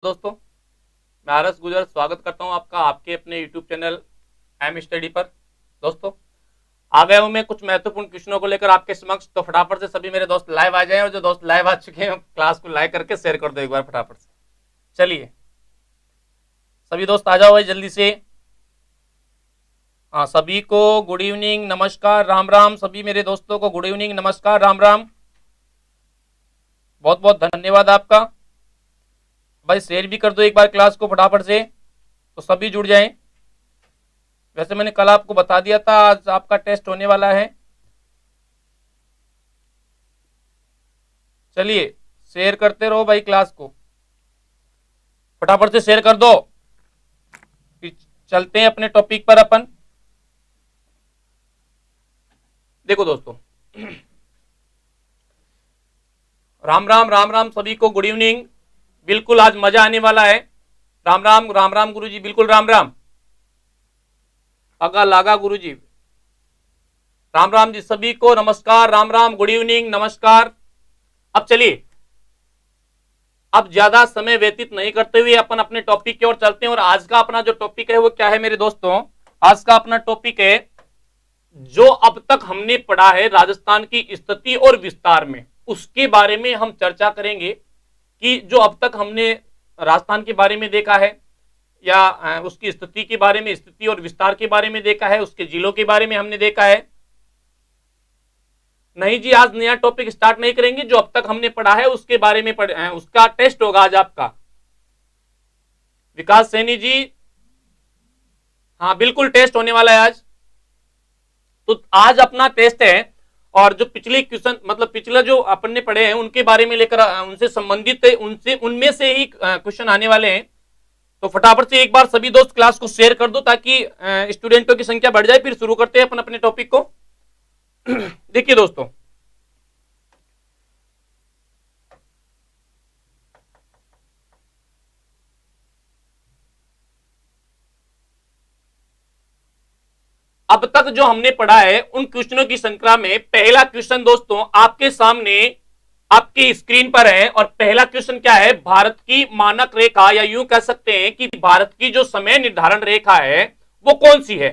दोस्तों, मैं आरएस गुजर स्वागत करता हूं आपका आपके अपने यूट्यूब चैनल एम स्टडी पर। दोस्तों, आ गया हूं मैं कुछ महत्वपूर्ण क्वेश्चनों को लेकर आपके समक्ष। तो फटाफट से सभी मेरे दोस्त लाइव आ जाएं, और जो दोस्त लाइव आ चुके हैं क्लास को लाइक करके शेयर कर दो एक बार फटाफट से। चलिए, सभी दोस्त आ जाओ भाई जल्दी से। हाँ, सभी को गुड इवनिंग, नमस्कार, राम राम। सभी मेरे दोस्तों को गुड इवनिंग, नमस्कार, राम राम। बहुत बहुत धन्यवाद आपका। भाई शेयर भी कर दो एक बार क्लास को फटाफट से, तो सभी जुड़ जाएं। वैसे मैंने कल आपको बता दिया था आज आपका टेस्ट होने वाला है। चलिए, शेयर करते रहो भाई क्लास को, फटाफट से शेयर कर दो। चलते हैं अपने टॉपिक पर अपन। देखो दोस्तों, राम राम, राम राम, सभी को गुड इवनिंग। बिल्कुल आज मजा आने वाला है। राम राम, राम राम गुरुजी, बिल्कुल राम राम। अगा लागा गुरुजी, राम राम जी सभी को, नमस्कार, राम राम, गुड इवनिंग, नमस्कार। अब चलिए, अब ज्यादा समय व्यतीत नहीं करते हुए अपन अपने टॉपिक की ओर चलते हैं। और आज का अपना जो टॉपिक है वो क्या है मेरे दोस्तों? आज का अपना टॉपिक है जो अब तक हमने पढ़ा है राजस्थान की स्थिति और विस्तार में, उसके बारे में हम चर्चा करेंगे कि जो अब तक हमने राजस्थान के बारे में देखा है या उसकी स्थिति के बारे में, स्थिति और विस्तार के बारे में देखा है, उसके जिलों के बारे में हमने देखा है। नहीं जी, आज नया टॉपिक स्टार्ट नहीं करेंगे। जो अब तक हमने पढ़ा है उसके बारे में उसका टेस्ट होगा आज आपका। विकास सैनी जी, हाँ बिल्कुल टेस्ट होने वाला है आज। तो आज अपना टेस्ट है, और जो पिछले क्वेश्चन मतलब पिछला जो अपन ने पढ़े हैं उनके बारे में लेकर, उनसे संबंधित उनसे उनमें से ही क्वेश्चन आने वाले हैं। तो फटाफट से एक बार सभी दोस्त क्लास को शेयर कर दो ताकि स्टूडेंटों की संख्या बढ़ जाए। फिर शुरू करते हैं अपन अपने टॉपिक को। देखिए दोस्तों, अब तक जो हमने पढ़ा है उन क्वेश्चनों की श्रृंखला में पहला क्वेश्चन दोस्तों आपके सामने आपकी स्क्रीन पर है। और पहला क्वेश्चन क्या है? भारत की मानक रेखा, या यूं कह सकते हैं कि भारत की जो समय निर्धारण रेखा है वो कौन सी है?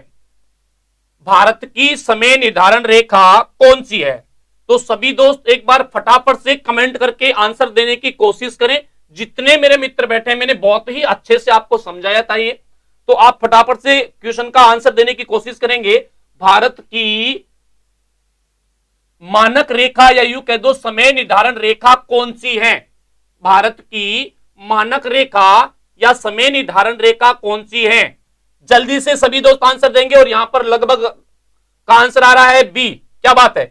भारत की समय निर्धारण रेखा कौन सी है? तो सभी दोस्त एक बार फटाफट से कमेंट करके आंसर देने की कोशिश करें। जितने मेरे मित्र बैठे हैं, मैंने बहुत ही अच्छे से आपको समझाया था ये, तो आप फटाफट से क्वेश्चन का आंसर देने की कोशिश करेंगे। भारत की मानक रेखा, या यूं कह दो समय निर्धारण रेखा कौन सी है? भारत की मानक रेखा या समय निर्धारण रेखा कौन सी है? जल्दी से सभी दोस्त आंसर देंगे। और यहां पर लगभग का आंसर आ रहा है बी। क्या बात है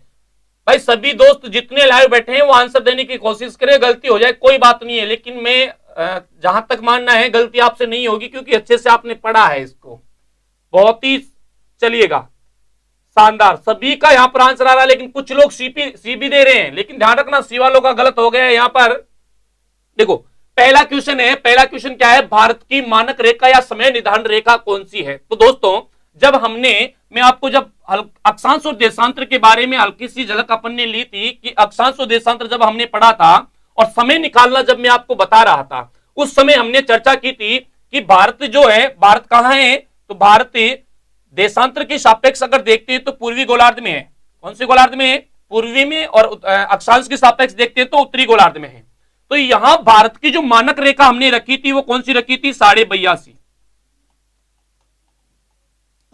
भाई, सभी दोस्त जितने लाइव बैठे हैं वो आंसर देने की कोशिश करें। गलती हो जाए कोई बात नहीं है, लेकिन मैं जहां तक मानना है गलती आपसे नहीं होगी, क्योंकि अच्छे से आपने पढ़ा है इसको बहुत ही। चलिएगा, शानदार, सभी का यहां पर आंसर आ रहा है। लेकिन कुछ लोग सी भी दे रहे हैं, लेकिन ध्यान रखना सी वालों का गलत हो गया है यहां पर। देखो, पहला क्वेश्चन है, पहला क्वेश्चन क्या है? भारत की मानक रेखा या समय निर्धारण रेखा कौन सी है? तो दोस्तों, जब मैं आपको जब अक्षांश और देशांतर के बारे में हल्की सी झलक अपन ने ली थी कि अक्षांश और देशांतर जब हमने पढ़ा था और समय निकालना जब मैं आपको बता रहा था, उस समय हमने चर्चा की थी कि भारत जो है, भारत कहां है? तो भारत देशांतर के सापेक्ष अगर देखते हैं तो पूर्वी गोलार्ध में है। कौन से गोलार्ध में है? पूर्वी में। और अक्षांश के सापेक्ष देखते हैं तो उत्तरी गोलार्ध में है। तो यहां भारत की जो मानक रेखा हमने रखी थी वो कौन सी रखी थी? 82.5।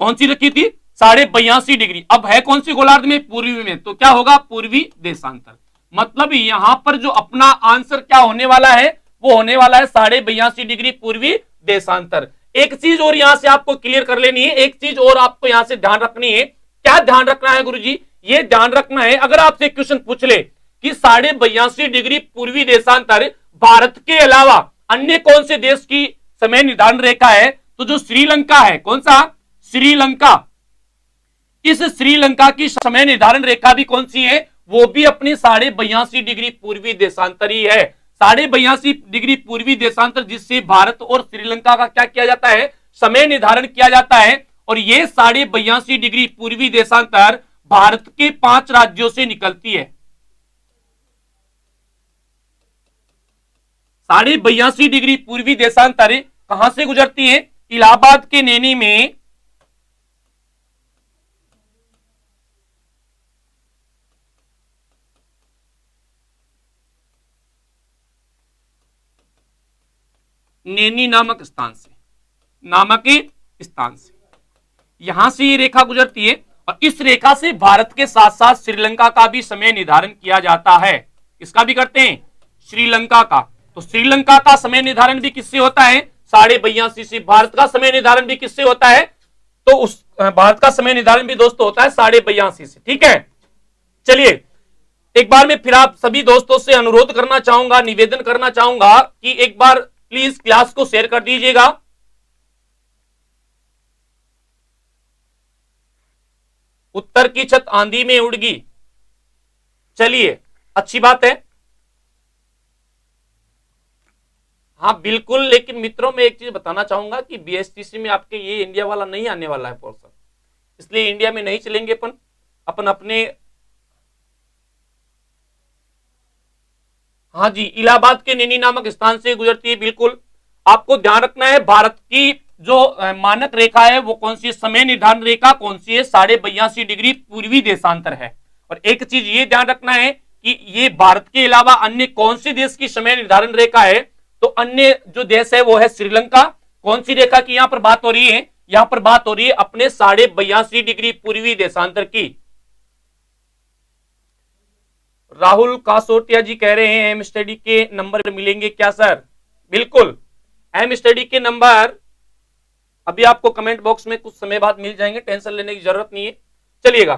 कौन सी रखी थी? 82.5 डिग्री। अब है कौन सी गोलार्ध में? पूर्वी में। तो क्या होगा? पूर्वी देशांतर। मतलब यहां पर जो अपना आंसर क्या होने वाला है? वो होने वाला है 82.5 डिग्री पूर्वी देशांतर। एक चीज और यहां से आपको क्लियर कर लेनी है, एक चीज और आपको यहां से ध्यान रखनी है। क्या ध्यान रखना है गुरुजी? ये ध्यान रखना है, अगर आपसे क्वेश्चन पूछ ले कि 82.5 डिग्री पूर्वी देशांतर भारत के अलावा अन्य कौन से देश की समय निर्धारण रेखा है? तो जो श्रीलंका है, कौन सा? श्रीलंका। इस श्रीलंका की समय निर्धारण रेखा भी कौन सी है? वो भी अपनी 82.5 डिग्री पूर्वी देशांतर ही है। 82.5 डिग्री पूर्वी देशांतर, जिससे भारत और श्रीलंका का क्या किया जाता है? समय निर्धारण किया जाता है। और ये 82.5 डिग्री पूर्वी देशांतर भारत के 5 राज्यों से निकलती है। 82.5 डिग्री पूर्वी देशांतर कहां से गुजरती है? इलाहाबाद के नैनी में नैनी नामक स्थान से यहां से ये रेखा गुजरती है और इस रेखा से भारत के साथ साथ श्रीलंका का भी समय निर्धारण किया जाता है। इसका भी करते हैं, श्रीलंका का। तो श्रीलंका का समय निर्धारण भी किससे होता है? 82.5 से। भारत का समय निर्धारण भी किससे होता है? तो उस भारत का समय निर्धारण भी दोस्तों होता है 82.5 से। ठीक है, चलिए एक बार मैं फिर आप सभी दोस्तों से अनुरोध करना चाहूंगा, निवेदन करना चाहूंगा कि एक बार प्लीज क्लास को शेयर कर दीजिएगा। उत्तर की छत आंधी में उड़गी, चलिए अच्छी बात है। हाँ बिल्कुल, लेकिन मित्रों मैं एक चीज बताना चाहूंगा कि बीएसटीसी में आपके ये इंडिया वाला नहीं आने वाला है पोर्शन, इसलिए इंडिया में नहीं चलेंगे अपन अपने। हाँ जी, इलाहाबाद के नैनी नामक स्थान से गुजरती है। बिल्कुल आपको ध्यान रखना है भारत की जो मानक रेखा है वो कौन सी है, समय निर्धारण रेखा कौन सी है? 82.5 डिग्री पूर्वी देशांतर है। और एक चीज ये ध्यान रखना है कि ये भारत के अलावा अन्य कौन सी देश की समय निर्धारण रेखा है? तो अन्य जो देश है वो है श्रीलंका। कौन सी रेखा की यहां पर बात हो रही है? यहां पर बात हो रही है अपने 82.5 डिग्री पूर्वी देशांतर की। राहुल कासोटिया जी कह रहे हैं एम स्टडी के नंबर मिलेंगे क्या सर? बिल्कुल, एम स्टडी के नंबर अभी आपको कमेंट बॉक्स में कुछ समय बाद मिल जाएंगे, टेंशन लेने की जरूरत नहीं है। चलिएगा,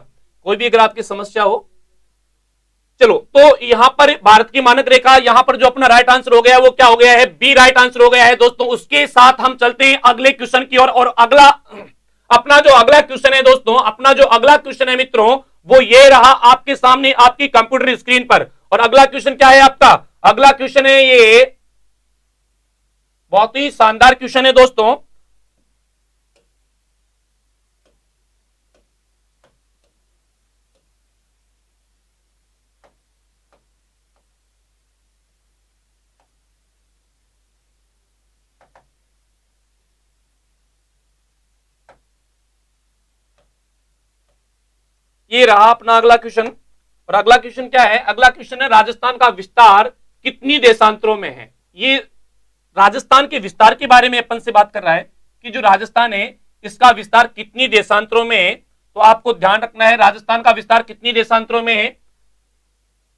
कोई भी अगर आपकी समस्या हो। चलो, तो यहां पर भारत की मानक रेखा, यहां पर जो अपना राइट आंसर हो गया वो क्या हो गया है? बी राइट आंसर हो गया है दोस्तों। उसके साथ हम चलते हैं अगले क्वेश्चन की ओर। और अगला अपना जो अगला क्वेश्चन है दोस्तों, अपना जो अगला क्वेश्चन है मित्रों वो ये रहा आपके सामने आपकी कंप्यूटर स्क्रीन पर। और अगला क्वेश्चन क्या है आपका? अगला क्वेश्चन है ये बहुत ही शानदार क्वेश्चन है दोस्तों। ये रहा अपना अगला क्वेश्चन। और अगला क्वेश्चन क्या है? अगला क्वेश्चन है राजस्थान का विस्तार कितनी देशांतरों में है? ये राजस्थान के विस्तार के बारे में अपन से बात कर रहा है कि जो राजस्थान है इसका विस्तार कितनी देशांतरों में है। तो आपको ध्यान रखना है राजस्थान का विस्तार कितनी देशांतरों में है।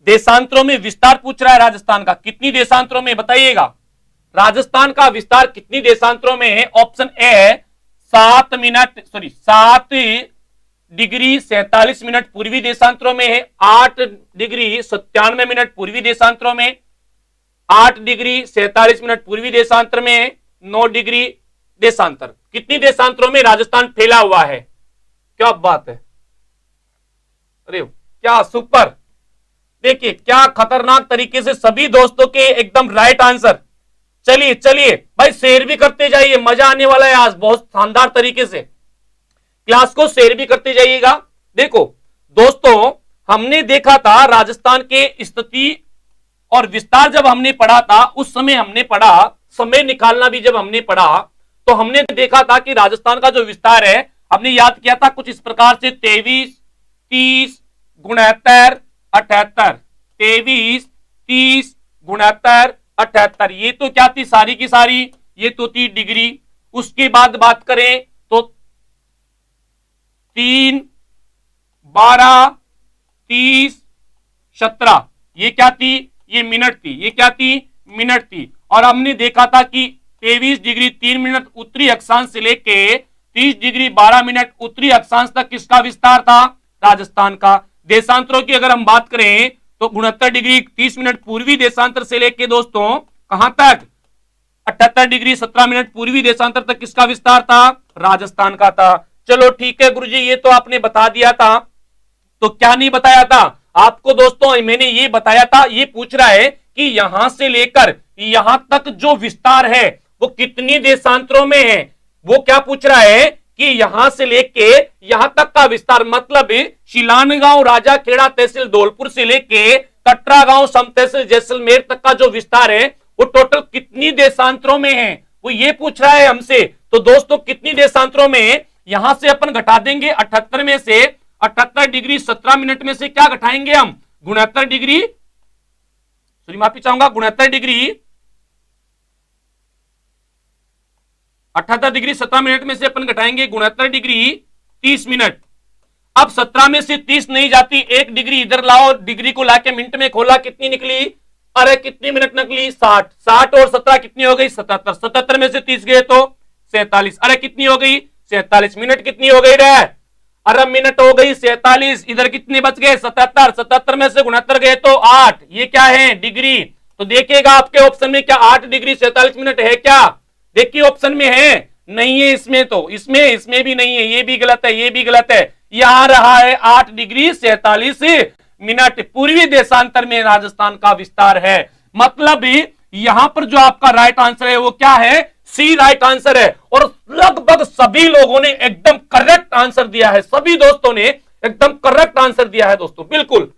देशांतरों में विस्तार पूछ रहा है राजस्थान का, कितनी देशांतरों में बताइएगा। राजस्थान का विस्तार कितनी देशांतरों में है? ऑप्शन ए है 7 डिग्री 47 मिनट पूर्वी देशांतरों में है, 8 डिग्री 97 मिनट पूर्वी देशांतरों में, 8 डिग्री 47 मिनट पूर्वी देशांतर में है, 9 डिग्री देशांतर। कितनी देशांतरों में राजस्थान फैला हुआ है? क्या बात है, अरे क्या सुपर। देखिए क्या खतरनाक तरीके से सभी दोस्तों के एकदम राइट आंसर। चलिए चलिए भाई शेयर भी करते जाइए, मजा आने वाला है आज बहुत शानदार तरीके से। क्लास को शेयर भी करते जाइएगा। देखो दोस्तों, हमने देखा था राजस्थान के स्थिति और विस्तार जब हमने पढ़ा था, उस समय हमने पढ़ा समय निकालना भी जब हमने पढ़ा तो हमने देखा था कि राजस्थान का जो विस्तार है हमने याद किया था कुछ इस प्रकार से 23, 30, 69, 78, 23, 30, 69, 78। ये तो क्या थी सारी की सारी, ये तो थी डिग्री। उसके बाद बात करें तो 3, 12, 30, 17, ये क्या थी? ये मिनट थी। ये क्या थी? मिनट थी। और हमने देखा था कि 23 डिग्री 3 मिनट उत्तरी अक्षांश से लेके 30 डिग्री 12 मिनट उत्तरी अक्षांश तक किसका विस्तार था? राजस्थान का। देशांतरों की अगर हम बात करें तो 69 डिग्री 30 मिनट पूर्वी देशांतर से लेके दोस्तों कहां तक? 78 डिग्री 17 मिनट पूर्वी देशांतर तक किसका विस्तार था? राजस्थान का था। चलो ठीक है गुरुजी, ये तो आपने बता दिया था। तो क्या नहीं बताया था आपको दोस्तों? मैंने ये बताया था। ये पूछ रहा है कि यहां से लेकर यहां तक जो विस्तार है वो कितनी देशांतरों में है। वो क्या पूछ रहा है कि यहां से लेके यहां तक का विस्तार, मतलब शिलानगांव राजाखेड़ा तहसील धौलपुर से लेके कटरा गांव सम तहसील जैसलमेर तक का जो विस्तार है वो टोटल कितनी देशांतरों में है, वो ये पूछ रहा है हमसे। तो दोस्तों कितनी देशांतरों में, यहां से अपन घटा देंगे 78 में से 78 डिग्री 17 मिनट में से क्या घटाएंगे हम, 69 डिग्री, सॉरी माफी चाहूंगा, 69 डिग्री 78 डिग्री 17 मिनट में से अपन घटाएंगे 69 डिग्री 30 मिनट। अब 17 में से 30 नहीं जाती, एक डिग्री इधर लाओ, डिग्री को लाके मिनट में खोला, कितनी निकली, अरे कितनी मिनट निकली, 60। 60 और 17 कितनी हो गई, 77। 77 में से 30 गए तो 47। अरे कितनी हो गई, 47। मिनट कितनी हो गई रे, अरे मिनट हो गई 47। इधर कितने बच गए, 77। 77 में से 69 गए तो 8। ये क्या है, डिग्री। तो देखिएगा आपके ऑप्शन में क्या 8 डिग्री 47 मिनट है क्या, देखिए ऑप्शन में है, नहीं है इसमें, तो इसमें भी नहीं है, ये भी गलत है, ये भी गलत है। यहां रहा है 8 डिग्री 47 मिनट। पूर्वी देशांतर में राजस्थान का विस्तार है। मतलब यहां पर जो आपका राइट आंसर है वो क्या है, सी राइट आंसर है। और लगभग सभी लोगों ने एकदम करेक्ट आंसर दिया है, सभी दोस्तों ने एकदम करेक्ट आंसर दिया है दोस्तों, बिल्कुल।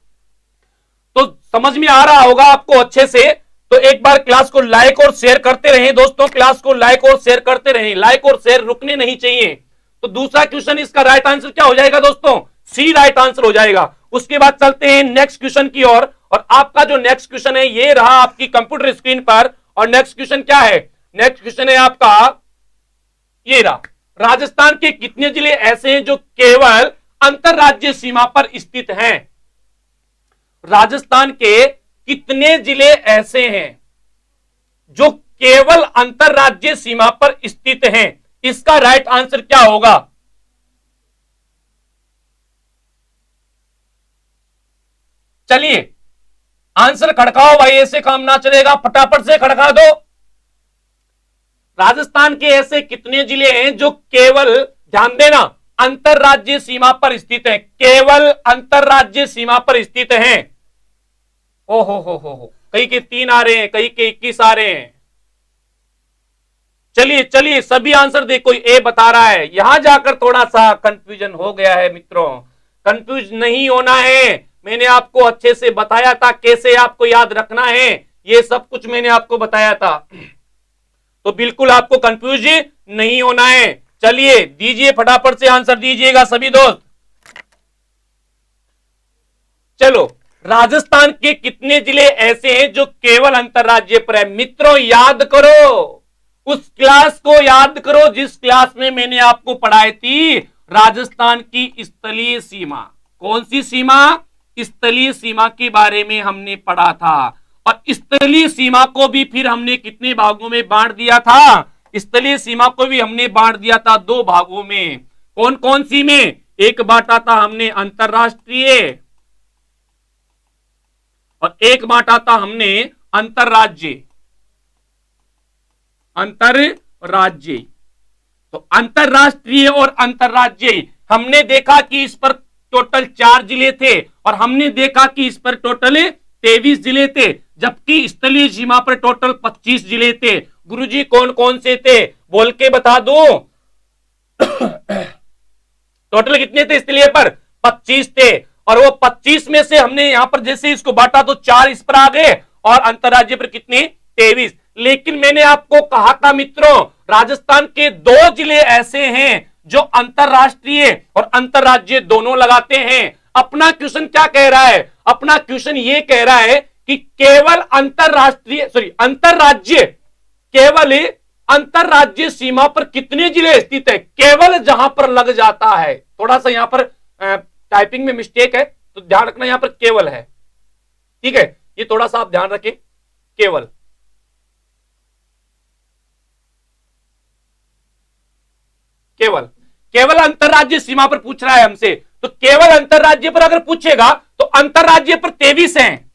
तो समझ में आ रहा होगा आपको अच्छे से। तो एक बार क्लास को लाइक और शेयर करते रहें दोस्तों, क्लास को लाइक और शेयर करते रहें, लाइक और शेयर रुकने नहीं चाहिए। तो दूसरा क्वेश्चन, इसका राइट आंसर क्या हो जाएगा दोस्तों, सी राइट आंसर हो जाएगा। उसके बाद चलते हैं नेक्स्ट क्वेश्चन की ओर। और आपका जो नेक्स्ट क्वेश्चन है ये रहा आपकी कंप्यूटर स्क्रीन पर। और नेक्स्ट क्वेश्चन क्या है, नेक्स्ट क्वेश्चन है आपका ये रहा, राजस्थान के कितने जिले ऐसे हैं जो केवल अंतरराज्यीय सीमा पर स्थित हैं। राजस्थान के कितने जिले ऐसे हैं जो केवल अंतरराज्यीय सीमा पर स्थित हैं, इसका राइट आंसर क्या होगा। चलिए आंसर खड़काओ भाई, ऐसे काम ना चलेगा, फटाफट से खड़का दो। राजस्थान के ऐसे कितने जिले हैं जो केवल, ध्यान देना, अंतरराज्यीय सीमा पर स्थित है, केवल अंतरराज्यीय सीमा पर स्थित हैं। ओ हो, कई के 3 आ रहे हैं, कई के 21 आ रहे हैं। चलिए चलिए सभी आंसर दे, कोई ए बता रहा है, यहां जाकर थोड़ा सा कंफ्यूजन हो गया है मित्रों। कंफ्यूज नहीं होना है, मैंने आपको अच्छे से बताया था कैसे आपको याद रखना है, ये सब कुछ मैंने आपको बताया था। तो बिल्कुल आपको कंफ्यूज नहीं होना है। चलिए दीजिए, फटाफट से आंसर दीजिएगा सभी दोस्त। चलो, राजस्थान के कितने जिले ऐसे हैं जो केवल अंतरराज्यीय पर है। मित्रों याद करो, उस क्लास को याद करो जिस क्लास में मैंने आपको पढ़ाई थी राजस्थान की स्थलीय सीमा। कौन सी सीमा, स्थलीय सीमा के बारे में हमने पढ़ा था। और स्थलीय सीमा को भी फिर हमने कितने भागों में बांट दिया था, स्थलीय सीमा को भी हमने बांट दिया था 2 भागों में। कौन कौन सी में, एक बांटा था हमने अंतरराष्ट्रीय और एक बांटा था हमने अंतरराज्यीय। अंतरराज्यीय, तो अंतरराष्ट्रीय और अंतरराज्यीय हमने देखा कि इस पर टोटल 4 जिले थे और हमने देखा कि इस पर टोटल 23 जिले थे, जबकि स्थलीय सीमा पर टोटल 25 जिले थे। गुरुजी कौन कौन से थे, बोल के बता दो। टोटल कितने थे स्थलीय पर, 25 थे। और वो 25 में से हमने यहां पर जैसे इसको बांटा तो 4 इस पर आ गए और अंतरराज्य पर कितने, 23। लेकिन मैंने आपको कहा था मित्रों, राजस्थान के 2 जिले ऐसे हैं जो अंतरराष्ट्रीय और अंतरराज्य दोनों लगाते हैं। अपना क्वेश्चन क्या कह रहा है, अपना क्वेश्चन ये कह रहा है कि केवल अंतरराज्य, केवल अंतरराज्य सीमा पर कितने जिले स्थित है, केवल जहां पर लग जाता है। थोड़ा सा यहां पर टाइपिंग में मिस्टेक है तो ध्यान रखना, यहां पर केवल है, ठीक है, ये थोड़ा सा आप ध्यान रखें, केवल। केवल केवल अंतरराज्य सीमा पर पूछ रहा है हमसे, तो केवल अंतरराज्य पर अगर पूछेगा तो अंतरराज्य पर 23 हैं।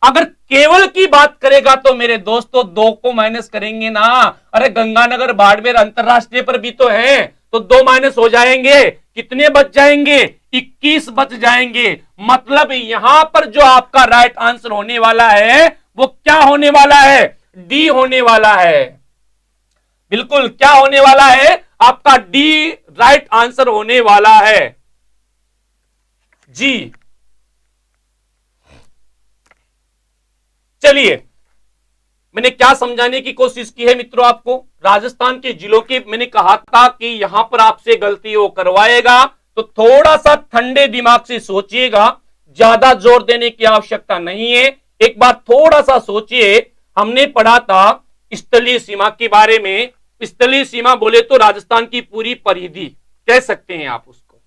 अगर केवल की बात करेगा तो मेरे दोस्तों 2 को माइनस करेंगे ना, अरे गंगानगर बाड़मेर अंतरराष्ट्रीय पर भी तो है, तो 2 माइनस हो जाएंगे, कितने बच जाएंगे, 21 बच जाएंगे। मतलब यहां पर जो आपका राइट आंसर होने वाला है वो क्या होने वाला है, डी होने वाला है। बिल्कुल क्या होने वाला है, आपका डी राइट आंसर होने वाला है जी। चलिए मैंने क्या समझाने की कोशिश की है मित्रों आपको? राजस्थान के जिलों की मैंने कहा था कि यहां पर आपसे गलती वो करवाएगा, तो थोड़ा सा ठंडे दिमाग से सोचिएगा, ज्यादा जोर देने की आवश्यकता नहीं है। एक बार थोड़ा सा सोचिए। हमने पढ़ा था स्थलीय सीमा के बारे में। स्थलीय सीमा बोले तो राजस्थान की पूरी परिधि कह सकते हैं आप उसको,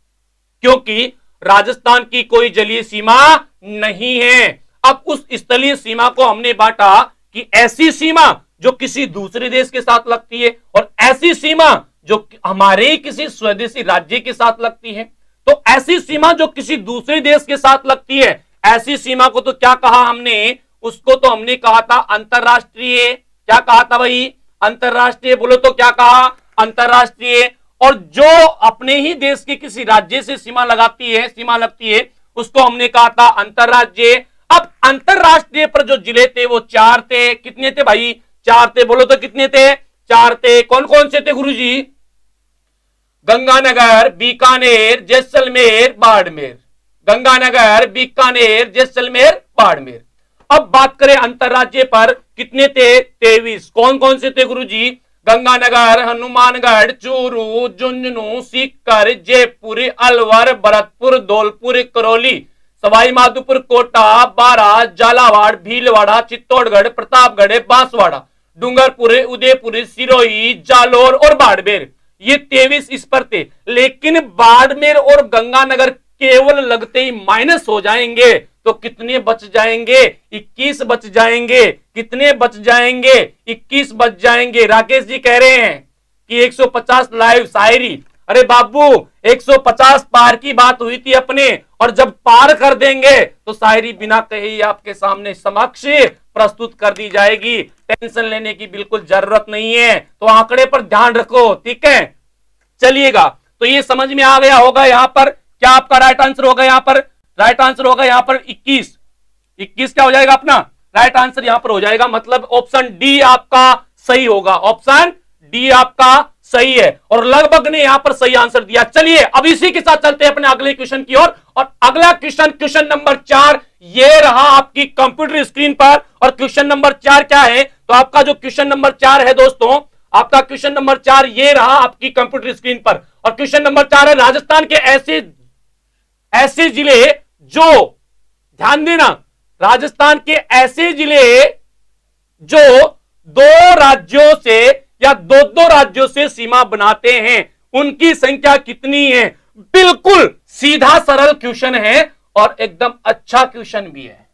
क्योंकि राजस्थान की कोई जलीय सीमा नहीं है। अब उस स्थलीय सीमा को हमने बांटा कि ऐसी सीमा जो किसी दूसरे देश के साथ लगती है और ऐसी सीमा जो हमारे किसी स्वदेशी राज्य के साथ लगती है। तो ऐसी सीमा जो किसी दूसरे देश के साथ लगती है, ऐसी सीमा को तो क्या कहा हमने? उसको तो हमने कहा था अंतरराष्ट्रीय। क्या कहा था भाई? अंतरराष्ट्रीय। बोलो तो क्या कहा? अंतरराष्ट्रीय। और जो अपने ही देश के किसी राज्य से सीमा लगती है, उसको हमने कहा था अंतरराज्यीय। अब अंतरराष्ट्रीय पर जो जिले थे वो 4 थे। कितने थे भाई? 4 थे। बोलो तो कितने थे? 4 थे। कौन कौन से थे गुरुजी? गंगानगर, बीकानेर, जैसलमेर, बाड़मेर। गंगानगर, बीकानेर, जैसलमेर, बाड़मेर। अब बात करें अंतरराज्य पर, कितने थे? 23। कौन कौन से थे गुरुजी? गंगानगर, हनुमानगढ़, चूरू, झुंझुनू, सीकर, जयपुर, अलवर, भरतपुर, धौलपुर, करौली, सवाई माधोपुर, कोटा, बारां, झालावाड़, भीलवाड़ा, चित्तौड़गढ़, प्रतापगढ़, बांसवाड़ा, डूंगरपुर, उदयपुर, सिरोही, जालोर और बाड़मेर। ये 23 इस पर थे। लेकिन बाड़मेर और गंगानगर केवल लगते ही माइनस हो जाएंगे, तो कितने बच जाएंगे? 21 बच जाएंगे। कितने बच जाएंगे? 21 बच जाएंगे। राकेश जी कह रहे हैं कि 150 लाइव शायरी। अरे बाबू, 150 पार की बात हुई थी अपने, और जब पार कर देंगे तो शायरी बिना कहे ही आपके सामने समक्ष प्रस्तुत कर दी जाएगी। टेंशन लेने की बिल्कुल जरूरत नहीं है। तो आंकड़े पर ध्यान रखो, ठीक है? चलिएगा, तो ये समझ में आ गया होगा। यहां पर क्या आपका राइट आंसर होगा? यहां पर राइट आंसर होगा यहां पर 21। 21 क्या हो जाएगा अपना? राइट आंसर यहां पर हो जाएगा। मतलब ऑप्शन डी आपका सही होगा। ऑप्शन डी आपका सही है, और लगभग ने यहां पर सही आंसर दिया। चलिए अब इसी के साथ चलते हैं अपने अगले क्वेश्चन की ओर। और अगला क्वेश्चन नंबर 4 ये रहा आपकी कंप्यूटर स्क्रीन पर। और क्वेश्चन नंबर 4 क्या है? तो आपका जो क्वेश्चन नंबर 4 है दोस्तों, आपका क्वेश्चन नंबर 4 ये रहा आपकी कंप्यूटर स्क्रीन पर। और क्वेश्चन नंबर 4 है राजस्थान के ऐसे जिले जो, ध्यान देना, राजस्थान के ऐसे जिले जो 2 राज्यों से या 2 राज्यों से सीमा बनाते हैं, उनकी संख्या कितनी है? बिल्कुल सीधा सरल क्वेश्चन है और एकदम अच्छा क्वेश्चन भी है।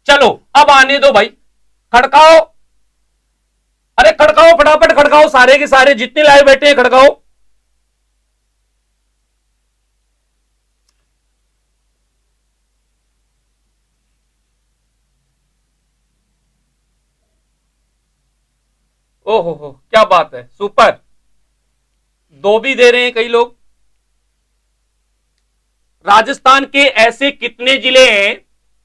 चलो अब आने दो भाई, खड़काओ। अरे खड़काओ, फटाफट खड़काओ, सारे के सारे जितने लाइव बैठे हैं खड़काओ। ओहो हो, क्या बात है, सुपर। 2 भी दे रहे हैं कई लोग। राजस्थान के ऐसे कितने जिले हैं,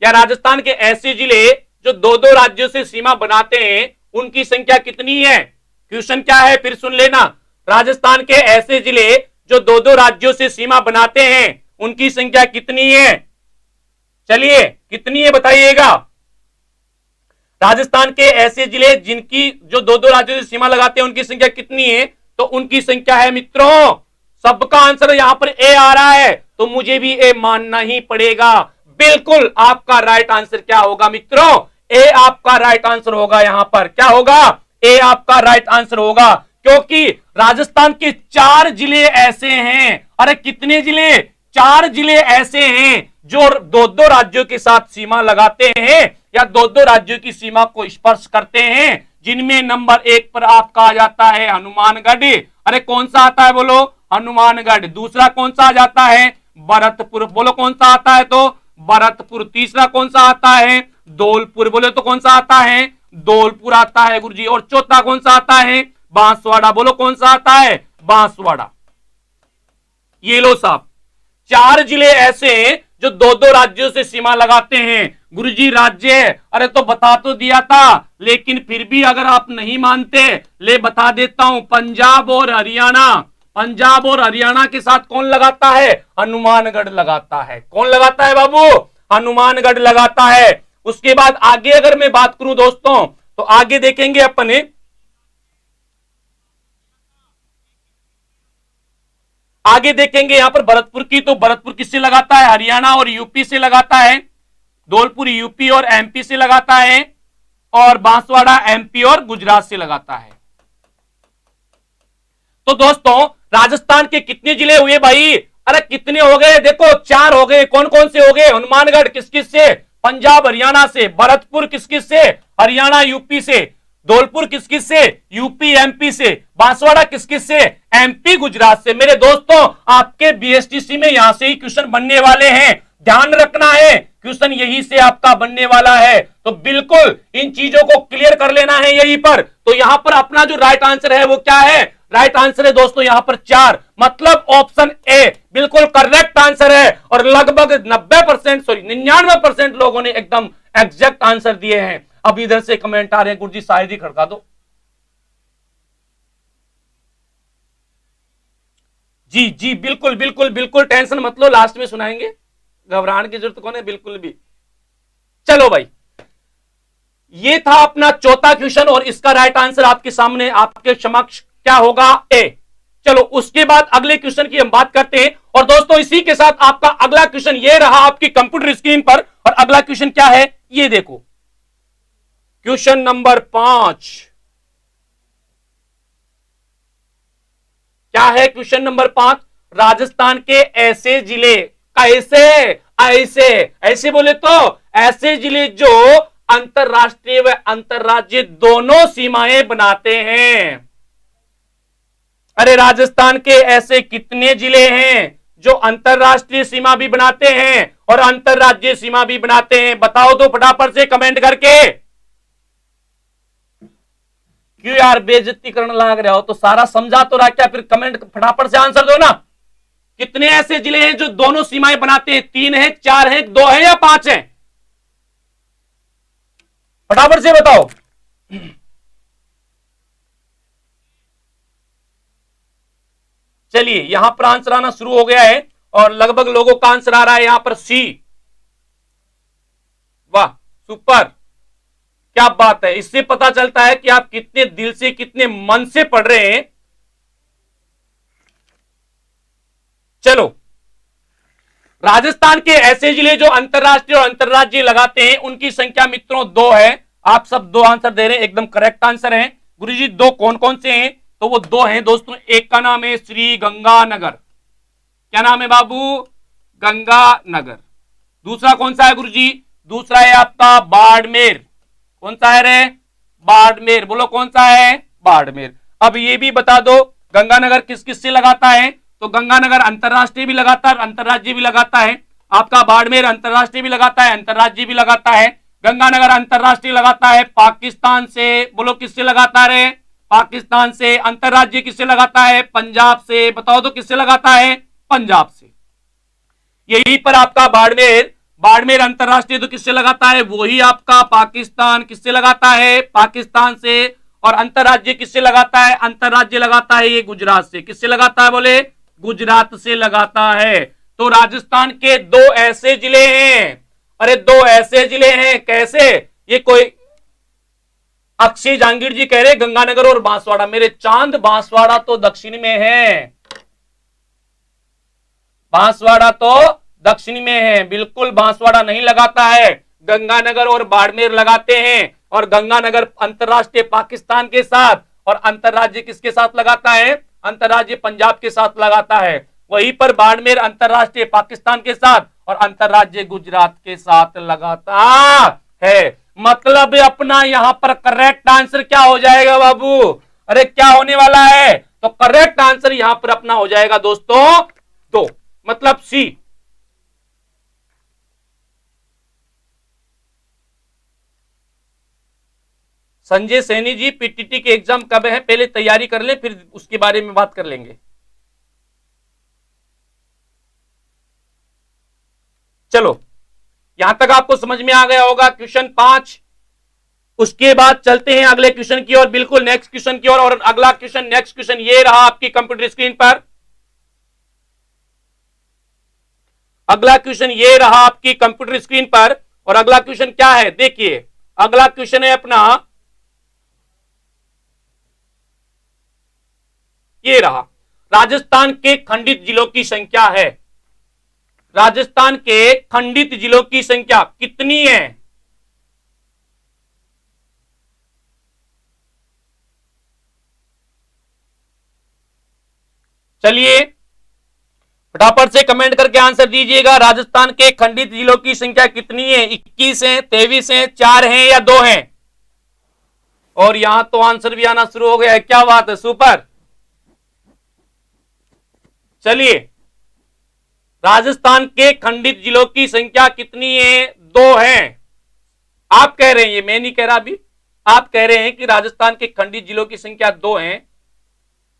या राजस्थान के ऐसे जिले जो 2 राज्यों से सीमा बनाते हैं, उनकी संख्या कितनी है? क्वेश्चन क्या है फिर सुन लेना। राजस्थान के ऐसे जिले जो 2 राज्यों से सीमा बनाते हैं, उनकी संख्या कितनी है? चलिए कितनी है बताइएगा। राजस्थान के ऐसे जिले जिनकी जो 2 राज्यों से सीमा लगाते हैं, उनकी संख्या कितनी है? तो उनकी संख्या है मित्रों, सबका आंसर यहां पर ए आ रहा है, तो मुझे भी ए मानना ही पड़ेगा। बिल्कुल आपका राइट आंसर क्या होगा मित्रों? ए आपका राइट आंसर होगा। यहां पर क्या होगा? ए आपका राइट आंसर होगा, क्योंकि राजस्थान के 4 जिले ऐसे हैं। अरे कितने जिले? 4 जिले ऐसे हैं जो 2 राज्यों के साथ सीमा लगाते हैं या 2 राज्यों की सीमा को स्पर्श करते हैं, जिनमें नंबर 1 पर आपका आ जाता है हनुमानगढ़। अरे कौन सा आता है बोलो? हनुमानगढ़। दूसरा कौन सा आ जाता है? भरतपुर। बोलो कौन सा आता है? तो भरतपुर। तीसरा कौन सा आता है? धौलपुर। बोलो तो कौन सा आता है? धौलपुर आता है गुरुजी। और चौथा कौन सा आता है? बांसवाड़ा। बोलो कौन सा आता है? बांसवाड़ा। ये लो साहब, 4 जिले ऐसे हैं जो 2 राज्यों से सीमा लगाते हैं। गुरुजी राज्य, अरे तो बता तो दिया था, लेकिन फिर भी अगर आप नहीं मानते, ले बता देता हूं। पंजाब और हरियाणा, पंजाब और हरियाणा के साथ कौन लगाता है? हनुमानगढ़ लगाता है। कौन लगाता है बाबू? हनुमानगढ़ लगाता है। उसके बाद आगे अगर मैं बात करूं दोस्तों, तो आगे देखेंगे अपने, आगे देखेंगे यहां पर भरतपुर की, तो भरतपुर किससे लगाता है? हरियाणा और यूपी से लगाता है। धौलपुर यूपी और एमपी से लगाता है, और बांसवाड़ा एमपी और गुजरात से लगाता है। तो दोस्तों राजस्थान के कितने जिले हुए भाई? अरे कितने हो गए? देखो 4 हो गए। कौन कौन से हो गए? हनुमानगढ़ किस किस से? पंजाब हरियाणा से। भरतपुर किस किस से? हरियाणा यूपी से। धौलपुर किस किस से? यूपी एमपी से। बांसवाड़ा किस किस से? एमपी गुजरात से। मेरे दोस्तों आपके बीएसटीसी में यहां से ही क्वेश्चन बनने वाले हैं, ध्यान रखना है, क्वेश्चन यही से आपका बनने वाला है। तो बिल्कुल इन चीजों को क्लियर कर लेना है यहीं पर। तो यहां पर अपना जो राइट आंसर है वो क्या है? राइट आंसर है दोस्तों यहां पर 4, मतलब ऑप्शन ए बिल्कुल करेक्ट आंसर है। और लगभग 90% सॉरी 99% लोगों ने एकदम एग्जैक्ट आंसर दिए हैं। अब इधर से कमेंट आ रहे हैं, गुरुजी शायद ही खड़का दो। जी जी बिल्कुल बिल्कुल बिल्कुल, टेंशन मत लो, लास्ट में सुनाएंगे, घबराने की जरूरत कौन है, बिल्कुल भी। चलो भाई, ये था अपना चौथा क्वेश्चन, और इसका राइट आंसर आपके सामने आपके समक्ष क्या होगा? ए। चलो उसके बाद अगले क्वेश्चन की हम बात करते हैं। और दोस्तों इसी के साथ आपका अगला क्वेश्चन ये रहा आपकी कंप्यूटर स्क्रीन पर। और अगला क्वेश्चन क्या है ये देखो, क्वेश्चन नंबर 5। क्या है क्वेश्चन नंबर 5? राजस्थान के ऐसे जिले, कैसे ऐसे ऐसे बोले तो ऐसे जिले जो अंतरराष्ट्रीय व अंतरराज्यीय दोनों सीमाएं बनाते हैं। अरे राजस्थान के ऐसे कितने जिले हैं जो अंतरराष्ट्रीय सीमा भी बनाते हैं और अंतरराज्यीय सीमा भी बनाते हैं? बताओ तो फटाफट से कमेंट करके। क्यों यार बेइज्जती करने लग रहे हो? तो सारा समझा तो रहा क्या, फिर कमेंट फटाफट से आंसर दो ना। कितने ऐसे जिले हैं जो दोनों सीमाएं बनाते हैं? 3 है, 4 है, 2 है या 5 है? फटाफट से बताओ। चलिए यहां पर आंसर आना शुरू हो गया है, और लगभग लोगों का आंसर आ रहा है यहां पर सी। वाह सुपर, क्या बात है। इससे पता चलता है कि आप कितने दिल से कितने मन से पढ़ रहे हैं। चलो, राजस्थान के ऐसे जिले जो अंतरराष्ट्रीय और अंतरराज्यीय लगाते हैं उनकी संख्या मित्रों 2 है। आप सब 2 आंसर दे रहे हैं, एकदम करेक्ट आंसर है। गुरुजी 2 कौन कौन से हैं? तो वो 2 हैं दोस्तों। एक का नाम है श्री गंगानगर। क्या नाम है बाबू? गंगानगर। दूसरा कौन सा है गुरुजी? दूसरा है आपका बाड़मेर। कौन सा है रे? बाड़मेर। बोलो कौन सा है? बाड़मेर। अब ये भी बता दो गंगानगर किस किस से लगाता है? तो गंगानगर अंतरराष्ट्रीय भी लगाता है, अंतरराज्यीय भी लगाता है। आपका बाड़मेर अंतरराष्ट्रीय भी लगाता है, अंतरराज्यीय भी लगाता है। गंगानगर अंतरराष्ट्रीय लगाता है पाकिस्तान से। बोलो किससे लगाता है? पाकिस्तान से। अंतरराज्यीय किससे लगाता है? पंजाब से। बताओ तो किससे लगाता है? पंजाब से। यहीं पर आपका बाड़मेर, बाड़मेर अंतरराष्ट्रीय तो किससे लगाता है? वही आपका पाकिस्तान। किससे लगाता है? पाकिस्तान से। और अंतरराज्यीय किससे लगाता है? अंतरराज्यीय लगाता है ये गुजरात से। किससे लगाता है? बोले गुजरात से लगाता है। तो राजस्थान के 2 ऐसे जिले हैं। अरे 2 ऐसे जिले हैं, कैसे? ये कोई अक्षय जहांगीर जी कह रहे गंगानगर और बांसवाड़ा। मेरे चांद बांसवाड़ा तो दक्षिण में है, बांसवाड़ा तो दक्षिण में है। बिल्कुल बांसवाड़ा नहीं लगाता है, गंगानगर और बाड़मेर लगाते हैं। और गंगानगर अंतरराष्ट्रीय पाकिस्तान के साथ और अंतरराज्य किसके साथ लगाता है? अंतरराज्य पंजाब के साथ लगाता है। वहीं पर बाड़मेर अंतरराष्ट्रीय पाकिस्तान के साथ और अंतरराज्य गुजरात के साथ लगाता है। मतलब अपना यहां पर करेक्ट आंसर क्या हो जाएगा बाबू? अरे क्या होने वाला है? तो करेक्ट आंसर यहां पर अपना हो जाएगा दोस्तों 2, मतलब सी। संजय सैनी जी पीटीटी के एग्जाम कब है? पहले तैयारी कर ले, फिर उसके बारे में बात कर लेंगे। चलो यहां तक आपको समझ में आ गया होगा क्वेश्चन 5। उसके बाद चलते हैं अगले क्वेश्चन की ओर, बिल्कुल नेक्स्ट क्वेश्चन की ओर। और अगला क्वेश्चन, नेक्स्ट क्वेश्चन ये रहा आपकी कंप्यूटर स्क्रीन पर। अगला क्वेश्चन ये रहा आपकी कंप्यूटर स्क्रीन पर। और अगला क्वेश्चन क्या है देखिए, अगला क्वेश्चन है अपना ये रहा। राजस्थान के खंडित जिलों की संख्या है, राजस्थान के खंडित जिलों की संख्या कितनी है? चलिए फटाफट से कमेंट करके आंसर दीजिएगा। राजस्थान के खंडित जिलों की संख्या कितनी है? 21 है, 23 है, 4 है या 2 है? और यहां तो आंसर भी आना शुरू हो गया है, क्या बात है, सुपर। चलिए राजस्थान के खंडित जिलों की संख्या कितनी है? 2 है। आप कह रहे हैं, ये मैं नहीं कह रहा, अभी आप कह रहे हैं कि राजस्थान के खंडित जिलों की संख्या 2 है।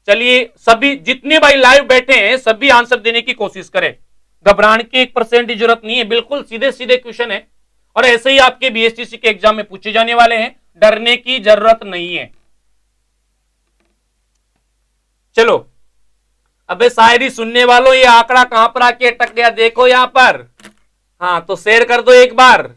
चलिए सभी जितने भाई लाइव बैठे हैं सभी आंसर देने की कोशिश करें, घबराने की 1% की जरूरत नहीं है, बिल्कुल सीधे सीधे क्वेश्चन है और ऐसे ही आपके बीएसटीसी के एग्जाम में पूछे जाने वाले हैं, डरने की जरूरत नहीं है। चलो अबे शायरी सुनने वालों, ये आंकड़ा कहां पर आके अटक गया देखो यहां पर, हाँ तो शेयर कर दो एक बार।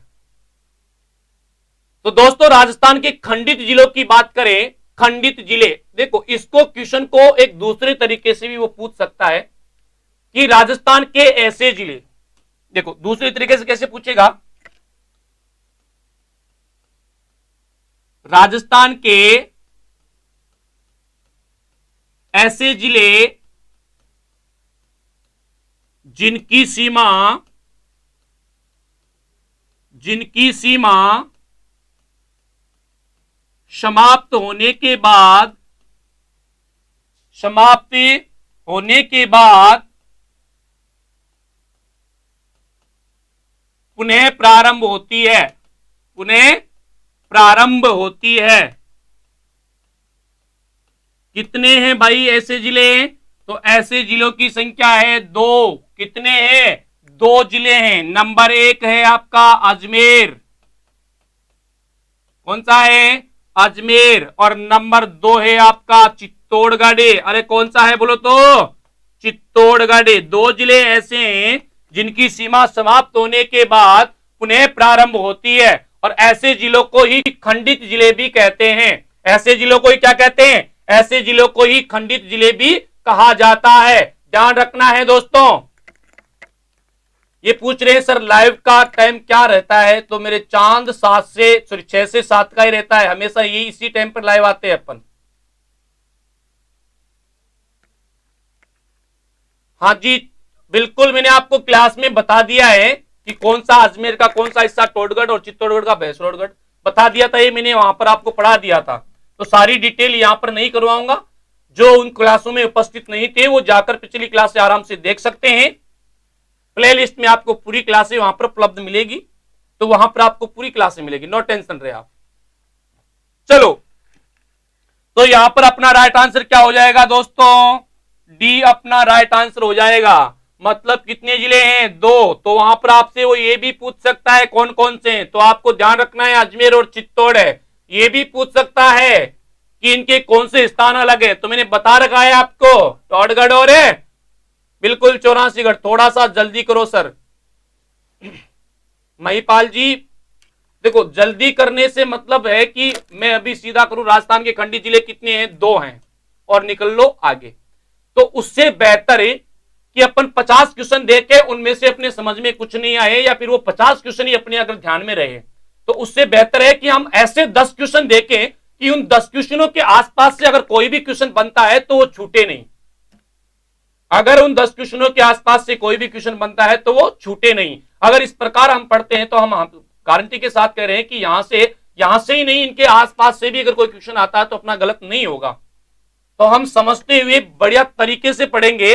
तो दोस्तों राजस्थान के खंडित जिलों की बात करें, खंडित जिले, देखो इसको क्वेश्चन को एक दूसरे तरीके से भी वो पूछ सकता है कि राजस्थान के ऐसे जिले, देखो दूसरे तरीके से कैसे पूछेगा, राजस्थान के ऐसे जिले जिनकी सीमा समाप्त होने के बाद पुनः प्रारंभ होती है। कितने हैं भाई ऐसे जिले? तो ऐसे जिलों की संख्या है 2। कितने हैं? 2 जिले हैं। नंबर 1 है आपका अजमेर, कौन सा है? अजमेर। और नंबर 2 है आपका चित्तौड़गढ़। अरे कौन सा है बोलो तो? चित्तौड़गढ़। 2 जिले ऐसे हैं जिनकी सीमा समाप्त होने के बाद पुनः प्रारंभ होती है और ऐसे जिलों को ही खंडित जिले भी कहते हैं। ऐसे जिलों को ही क्या कहते हैं? ऐसे जिलों को ही खंडित जिले भी कहा जाता है। ध्यान रखना है दोस्तों। ये पूछ रहे हैं सर लाइव का टाइम क्या रहता है? तो मेरे चांद 6 से 7 का ही रहता है हमेशा, ये इसी टाइम पर लाइव आते हैं अपन। हाँ जी बिल्कुल, मैंने आपको क्लास में बता दिया है कि कौन सा अजमेर का कौन सा हिस्सा टोडगढ़ और चित्तौड़गढ़ का भैंसरोडगढ़ बता दिया था, ये मैंने वहां पर आपको पढ़ा दिया था। तो सारी डिटेल यहां पर नहीं करवाऊंगा, जो उन क्लासों में उपस्थित नहीं थे वो जाकर पिछली क्लास से आराम से देख सकते हैं। प्ले लिस्ट में आपको पूरी क्लासें वहां पर उपलब्ध मिलेगी, तो वहां पर आपको पूरी क्लासें मिलेगी, नो टेंशन रहे आप। चलो तो यहां पर अपना राइट आंसर क्या हो जाएगा दोस्तों? डी अपना राइट आंसर हो जाएगा। मतलब कितने जिले हैं? 2। तो वहां पर आपसे वो ये भी पूछ सकता है कौन कौन से हैं, तो आपको ध्यान रखना है अजमेर और चित्तौड़ है। ये भी पूछ सकता है कि इनके कौन से स्थान अलग है, तो मैंने बता रखा है आपको टोडगढ़ और है बिल्कुल 84गढ़। थोड़ा सा जल्दी करो सर महिपाल जी। देखो जल्दी करने से मतलब है कि मैं अभी सीधा करूं, राजस्थान के खंडी जिले कितने हैं? 2 हैं और निकल लो आगे। तो उससे बेहतर है कि अपन 50 क्वेश्चन देके उनमें से अपने समझ में कुछ नहीं आए या फिर वो 50 क्वेश्चन ही अपने अगर ध्यान में रहे, तो उससे बेहतर है कि हम ऐसे 10 क्वेश्चन देखें कि उन 10 क्वेश्चनों के आसपास से अगर कोई भी क्वेश्चन बनता है तो वो छूटे नहीं। अगर उन 10 क्वेश्चनों के आसपास से कोई भी क्वेश्चन बनता है तो वो छूटे नहीं। अगर इस प्रकार हम पढ़ते हैं तो हम गारंटी के साथ कह रहे हैं कि यहां से ही नहीं, इनके आसपास से भी अगर कोई क्वेश्चन आता है तो अपना गलत नहीं होगा। तो हम समझते हुए बढ़िया तरीके से पढ़ेंगे।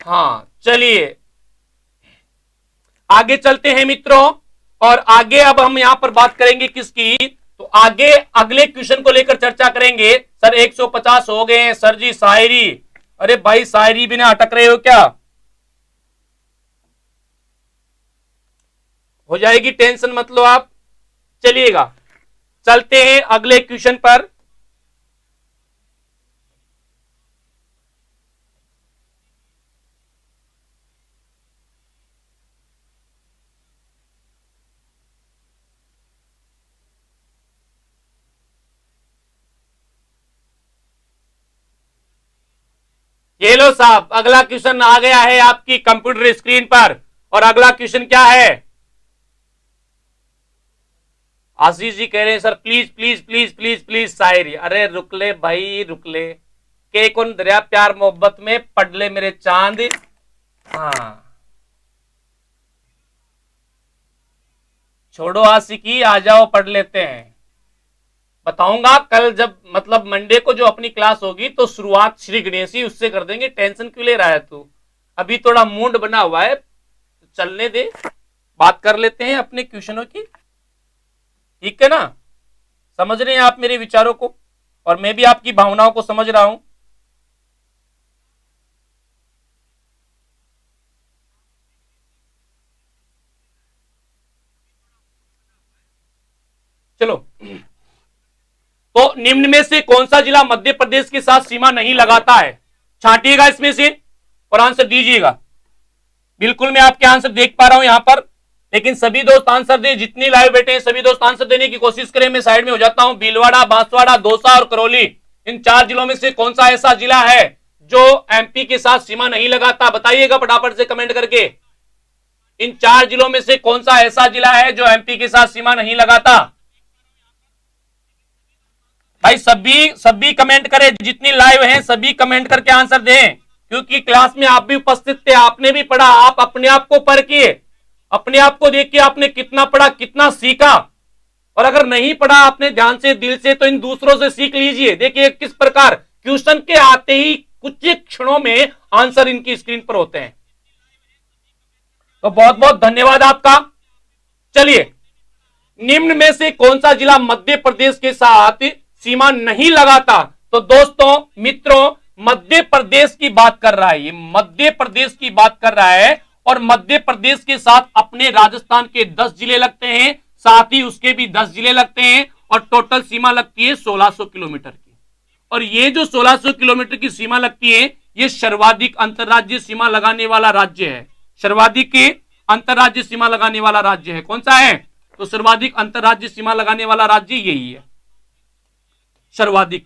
हाँ चलिए आगे चलते हैं मित्रों, और आगे अब हम यहां पर बात करेंगे किसकी? तो आगे अगले क्वेश्चन को लेकर चर्चा करेंगे। सर 150 हो गए हैं सर जी शायरी। अरे भाई शायरी बिना अटक रहे हो क्या? हो जाएगी, टेंशन मत लो आप। चलिएगा चलते हैं अगले क्वेश्चन पर। ये लो साहब, अगला क्वेश्चन आ गया है आपकी कंप्यूटर स्क्रीन पर। और अगला क्वेश्चन क्या है? आशीष जी कह रहे हैं sir please please please please please शायरी। अरे रुक ले भाई रुक ले, के कौन दरिया प्यार मोहब्बत में पढ़ ले मेरे चांद। हाँ छोड़ो आशिकी, आ जाओ पढ़ लेते हैं। बताऊंगा कल जब मतलब मंडे को जो अपनी क्लास होगी तो शुरुआत श्री गणेशी उससे कर देंगे। टेंशन क्यों ले रहा है तू? अभी थोड़ा मूड बना हुआ है, चलने दे, बात कर लेते हैं अपने क्वेश्चनों की। ठीक है ना? समझ रहे हैं आप मेरे विचारों को, और मैं भी आपकी भावनाओं को समझ रहा हूं। चलो, तो निम्न में से कौन सा जिला मध्य प्रदेश के साथ सीमा नहीं लगाता है? छांटिएगा इसमें से और आंसर दीजिएगा। बिल्कुल मैं आपके आंसर देख पा रहा हूं यहां पर, लेकिन सभी दोस्त आंसर दे, जितनी लाइव बैठे हैं सभी दोस्त आंसर देने की कोशिश करें। मैं साइड में हो जाता हूं। भीलवाड़ा, बांसवाड़ा, दौसा और करौली, इन 4 जिलों में से कौन सा ऐसा जिला है जो एमपी के साथ सीमा नहीं लगाता? बताइएगा फटाफट से कमेंट करके। इन 4 जिलों में से कौन सा ऐसा जिला है जो एमपी के साथ सीमा नहीं लगाता? भाई सभी कमेंट करें, जितनी लाइव हैं सभी कमेंट करके आंसर दें, क्योंकि क्लास में आप भी उपस्थित थे, आपने भी पढ़ा। आप अपने आप को परखिए, अपने आप को देखिए आपने कितना पढ़ा, कितना सीखा। और अगर नहीं पढ़ा आपने ध्यान से, दिल से, तो इन दूसरों से सीख लीजिए। देखिए किस प्रकार क्वेश्चन के आते ही कुछ क्षणों में आंसर इनकी स्क्रीन पर होते हैं। तो बहुत बहुत धन्यवाद आपका। चलिए, निम्न में से कौन सा जिला मध्य प्रदेश के साथ सीमा नहीं लगाता? तो दोस्तों मित्रों, मध्य प्रदेश की बात कर रहा है, ये मध्य प्रदेश की बात कर रहा है। और मध्य प्रदेश के साथ अपने राजस्थान के 10 जिले लगते हैं, साथ ही उसके भी 10 जिले लगते हैं, और टोटल सीमा लगती है 1600 किलोमीटर की। और ये जो 1600 किलोमीटर की सीमा लगती है, ये सर्वाधिक अंतरराज्यीय सीमा लगाने वाला राज्य है। सर्वाधिक अंतरराज्यीय सीमा लगाने वाला राज्य है, कौन सा है? तो सर्वाधिक अंतरराज्यीय सीमा लगाने वाला राज्य यही है, सर्वाधिक।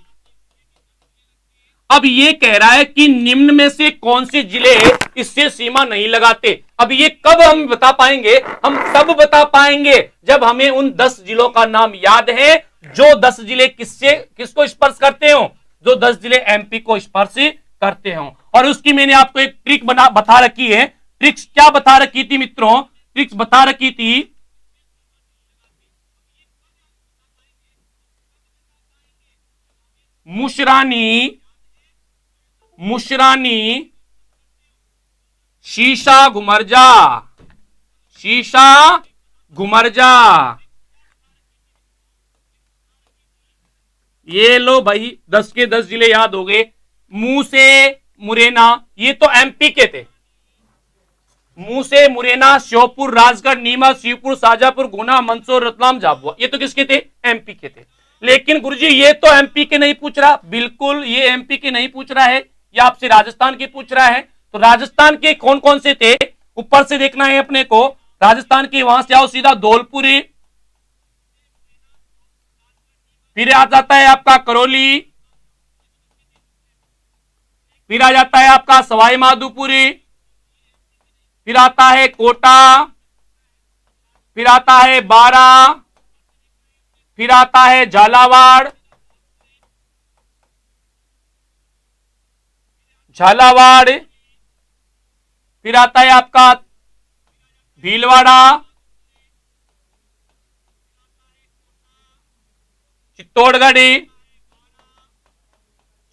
अब ये कह रहा है कि निम्न में से कौन से जिले इससे सीमा नहीं लगाते। अब ये कब हम बता पाएंगे? हम तब बता पाएंगे जब हमें उन 10 जिलों का नाम याद है, जो 10 जिले किसको स्पर्श करते हो, जो 10 जिले एमपी को स्पर्श करते हो। और उसकी मैंने आपको एक ट्रिक बता रखी है। ट्रिक्स क्या बता रखी थी मित्रों? ट्रिक्स बता रखी थी, मुशरानी, शीशा घुमरजा, शीशा घुमरजा। ये लो भाई, 10 के 10 जिले याद हो गए। मुंह से मुरैना, ये तो एमपी के थे। मुंह से मुरैना, श्योपुर, राजगढ़, नीमच, शिवपुर, शाजापुर, गुना, मंदसौर, रतलाम, झाबुआ, ये तो किसके थे? एमपी के थे। लेकिन गुरुजी ये तो एमपी के नहीं पूछ रहा, बिल्कुल ये एमपी के नहीं पूछ रहा है, ये आपसे राजस्थान के पूछ रहा है। तो राजस्थान के कौन कौन से थे ऊपर से देखना है अपने को। राजस्थान के वहां से आओ सीधा धौलपुरी, फिर आ जाता है आपका करौली, फिर आ जाता है आपका सवाई माधोपुरी, फिर आता है कोटा, फिर आता है बारा, फिर आता है झालावाड़, फिर आता है आपका भीलवाड़ा,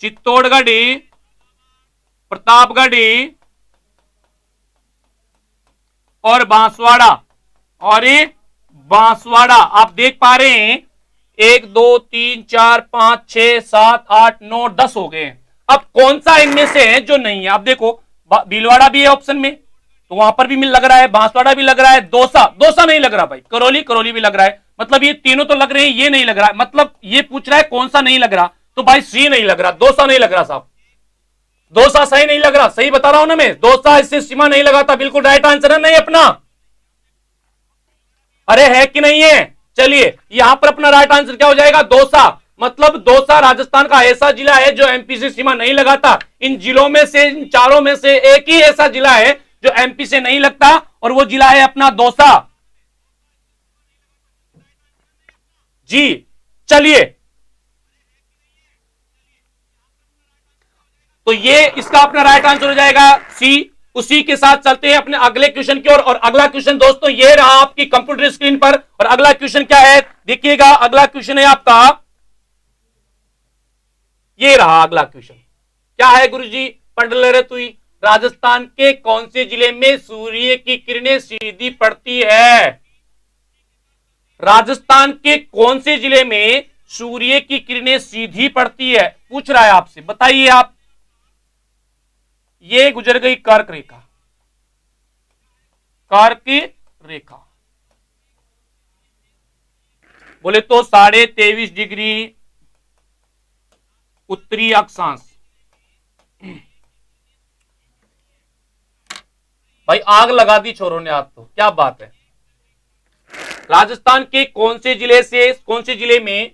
चित्तौड़गढ़ी, प्रतापगढ़ी और बांसवाड़ा। और ये बांसवाड़ा आप देख पा रहे हैं, 1 2 3 4 5 6 7 8 9 10 हो गए। अब कौन सा इनमें से है जो नहीं है? आप देखो, भीलवाड़ा भी है ऑप्शन में, तो वहां पर भी मिल लग रहा है, बांसवाड़ा भी लग रहा है, दौसा नहीं लग रहा भाई, करौली भी लग रहा है। मतलब ये तीनों तो लग रहे हैं, ये नहीं लग रहा है। मतलब ये पूछ रहा है कौन सा नहीं लग रहा, तो भाई सी नहीं लग रहा, दौसा नहीं लग रहा साहब, दौसा सही नहीं लग रहा। सही बता रहा हूं ना मैं, दौसा इससे सीमा नहीं लगाता, बिल्कुल राइट आंसर है। नहीं अपना, अरे है कि नहीं है? चलिए यहां पर अपना राइट आंसर क्या हो जाएगा? दौसा। मतलब दौसा राजस्थान का ऐसा जिला है जो एमपी से सीमा नहीं लगाता। इन जिलों में से, इन चारों में से एक ही ऐसा जिला है जो एमपी से नहीं लगता, और वो जिला है अपना दौसा। जी चलिए, तो ये इसका अपना राइट आंसर हो जाएगा सी। उसी के साथ चलते हैं अपने अगले क्वेश्चन की ओर। और अगला क्वेश्चन दोस्तों ये रहा आपकी कंप्यूटर स्क्रीन पर। और अगला क्वेश्चन क्या है देखिएगा, अगला क्वेश्चन है आपका, ये रहा अगला क्वेश्चन। क्या है गुरुजी? पंडलरे तुई, राजस्थान के कौन से जिले में सूर्य की किरणें सीधी पड़ती है? राजस्थान के कौन से जिले में सूर्य की किरणें सीधी पड़ती है, पूछ रहा है आपसे, बताइए आप। ये गुजर गई कर्क रेखा, कर्क रेखा, बोले तो 23.5 डिग्री उत्तरी अक्षांश। भाई आग लगा दी छोरों ने आज तो, क्या बात है। राजस्थान के कौन से जिले से, कौन से जिले में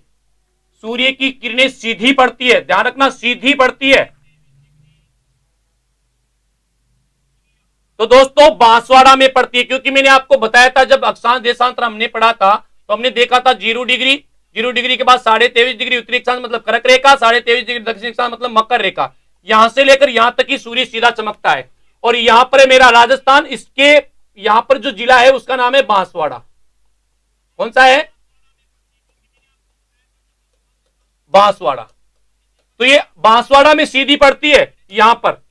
सूर्य की किरणें सीधी पड़ती है? ध्यान रखना, सीधी पड़ती है। तो दोस्तों बांसवाड़ा में पड़ती है, क्योंकि मैंने आपको बताया था जब अक्षांश देशांतर हमने पढ़ा था तो हमने देखा था 0 डिग्री, 0 डिग्री के बाद 23.5 डिग्री उत्तरी अक्षांश मतलब कर्क रेखा, 23.5 डिग्री दक्षिण अक्षांश मतलब मकर रेखा। यहां से लेकर यहां तक ही सूर्य सीधा चमकता है। और यहां पर है मेरा राजस्थान, इसके यहां पर जो जिला है उसका नाम है बांसवाड़ा। कौन सा है? बांसवाड़ा। तो ये बांसवाड़ा में सीधी पड़ती है यहां पर।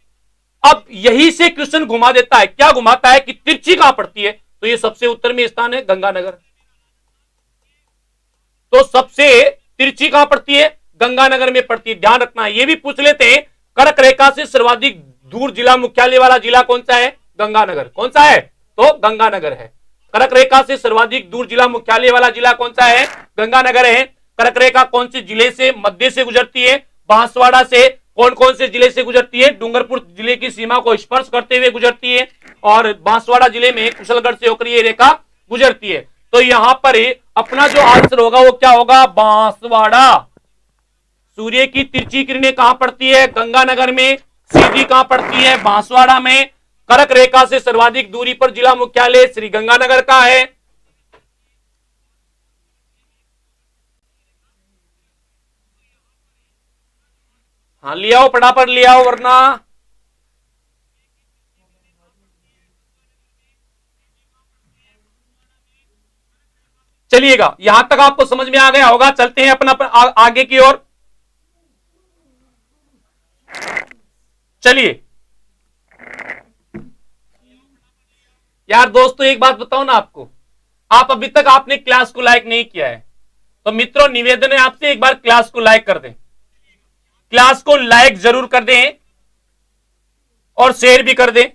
अब यही से क्वेश्चन घुमा देता है, क्या घुमाता है कि तिरछी कहां पड़ती है? तो ये सबसे उत्तर में स्थान है गंगानगर। तो सबसे तिरछी कहां पड़ती है? गंगानगर में पड़ती है। ध्यान रखना, ये भी पूछ लेते हैं, कर्क रेखा से सर्वाधिक दूर जिला मुख्यालय वाला जिला कौन सा है? गंगानगर। कौन सा है? तो गंगानगर है। कर्क रेखा से सर्वाधिक दूर जिला मुख्यालय वाला जिला कौन सा है? गंगानगर है। कर्क रेखा कौन से जिले से मध्य से गुजरती है? बांसवाड़ा से। कौन कौन से जिले से गुजरती है? डूंगरपुर जिले की सीमा को स्पर्श करते हुए गुजरती है, और बांसवाड़ा जिले में कुशलगढ़ से होकर ये रेखा गुजरती है। तो यहां पर अपना जो आंसर होगा वो क्या होगा? बांसवाड़ा। सूर्य की तिरछी किरणें कहां पड़ती है? गंगानगर में। सीधी कहां पड़ती है? बांसवाड़ा में। कर्क रेखा से सर्वाधिक दूरी पर जिला मुख्यालय श्री गंगानगर का है। हाँ ले आओ, फटाफट ले आओ, वरना चलिएगा। यहां तक आपको समझ में आ गया होगा। चलते हैं अपना आगे की ओर। चलिए यार दोस्तों एक बात बताओ ना आपको, आप अभी तक आपने क्लास को लाइक नहीं किया है, तो मित्रों निवेदन है आपसे, एक बार क्लास को लाइक कर दें। क्लास को लाइक जरूर कर दें और शेयर भी कर दें।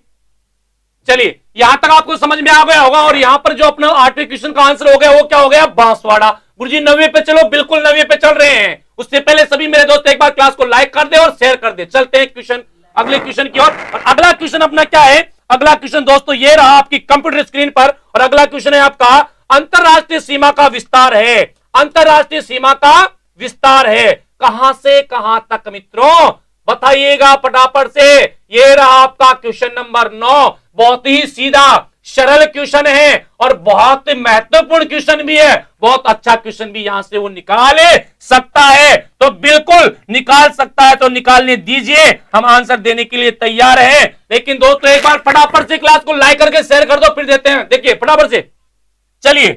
चलिए यहां तक आपको समझ में आ गया होगा। और यहां पर जो अपना 8वें क्वेश्चन का आंसर हो गया वो क्या हो गया? बांसवाड़ा। गुरुजी 9वें पे चलो, बिल्कुल 9वें पे चल रहे हैं। उससे पहले सभी मेरे दोस्त एक बार क्लास को लाइक कर दे और शेयर कर दे। चलते हैं क्वेश्चन, अगले क्वेश्चन की ओर। और अगला क्वेश्चन अपना क्या है? अगला क्वेश्चन दोस्तों ये रहा आपकी कंप्यूटर स्क्रीन पर। और अगला क्वेश्चन है आपका, अंतरराष्ट्रीय सीमा का विस्तार है। अंतरराष्ट्रीय सीमा का विस्तार है कहां से कहां तक मित्रों? बताइएगा फटाफट से। ये रहा आपका क्वेश्चन नंबर 9। बहुत ही सीधा सरल क्वेश्चन है और बहुत महत्वपूर्ण क्वेश्चन भी है। बहुत अच्छा क्वेश्चन भी यहां से वो निकाल सकता है, तो बिल्कुल निकाल सकता है तो निकालने दीजिए, हम आंसर देने के लिए तैयार हैं। लेकिन दोस्तों एक बार फटाफट से क्लास को लाइक करके शेयर कर दो, फिर देते हैं। देखिए फटाफट से, चलिए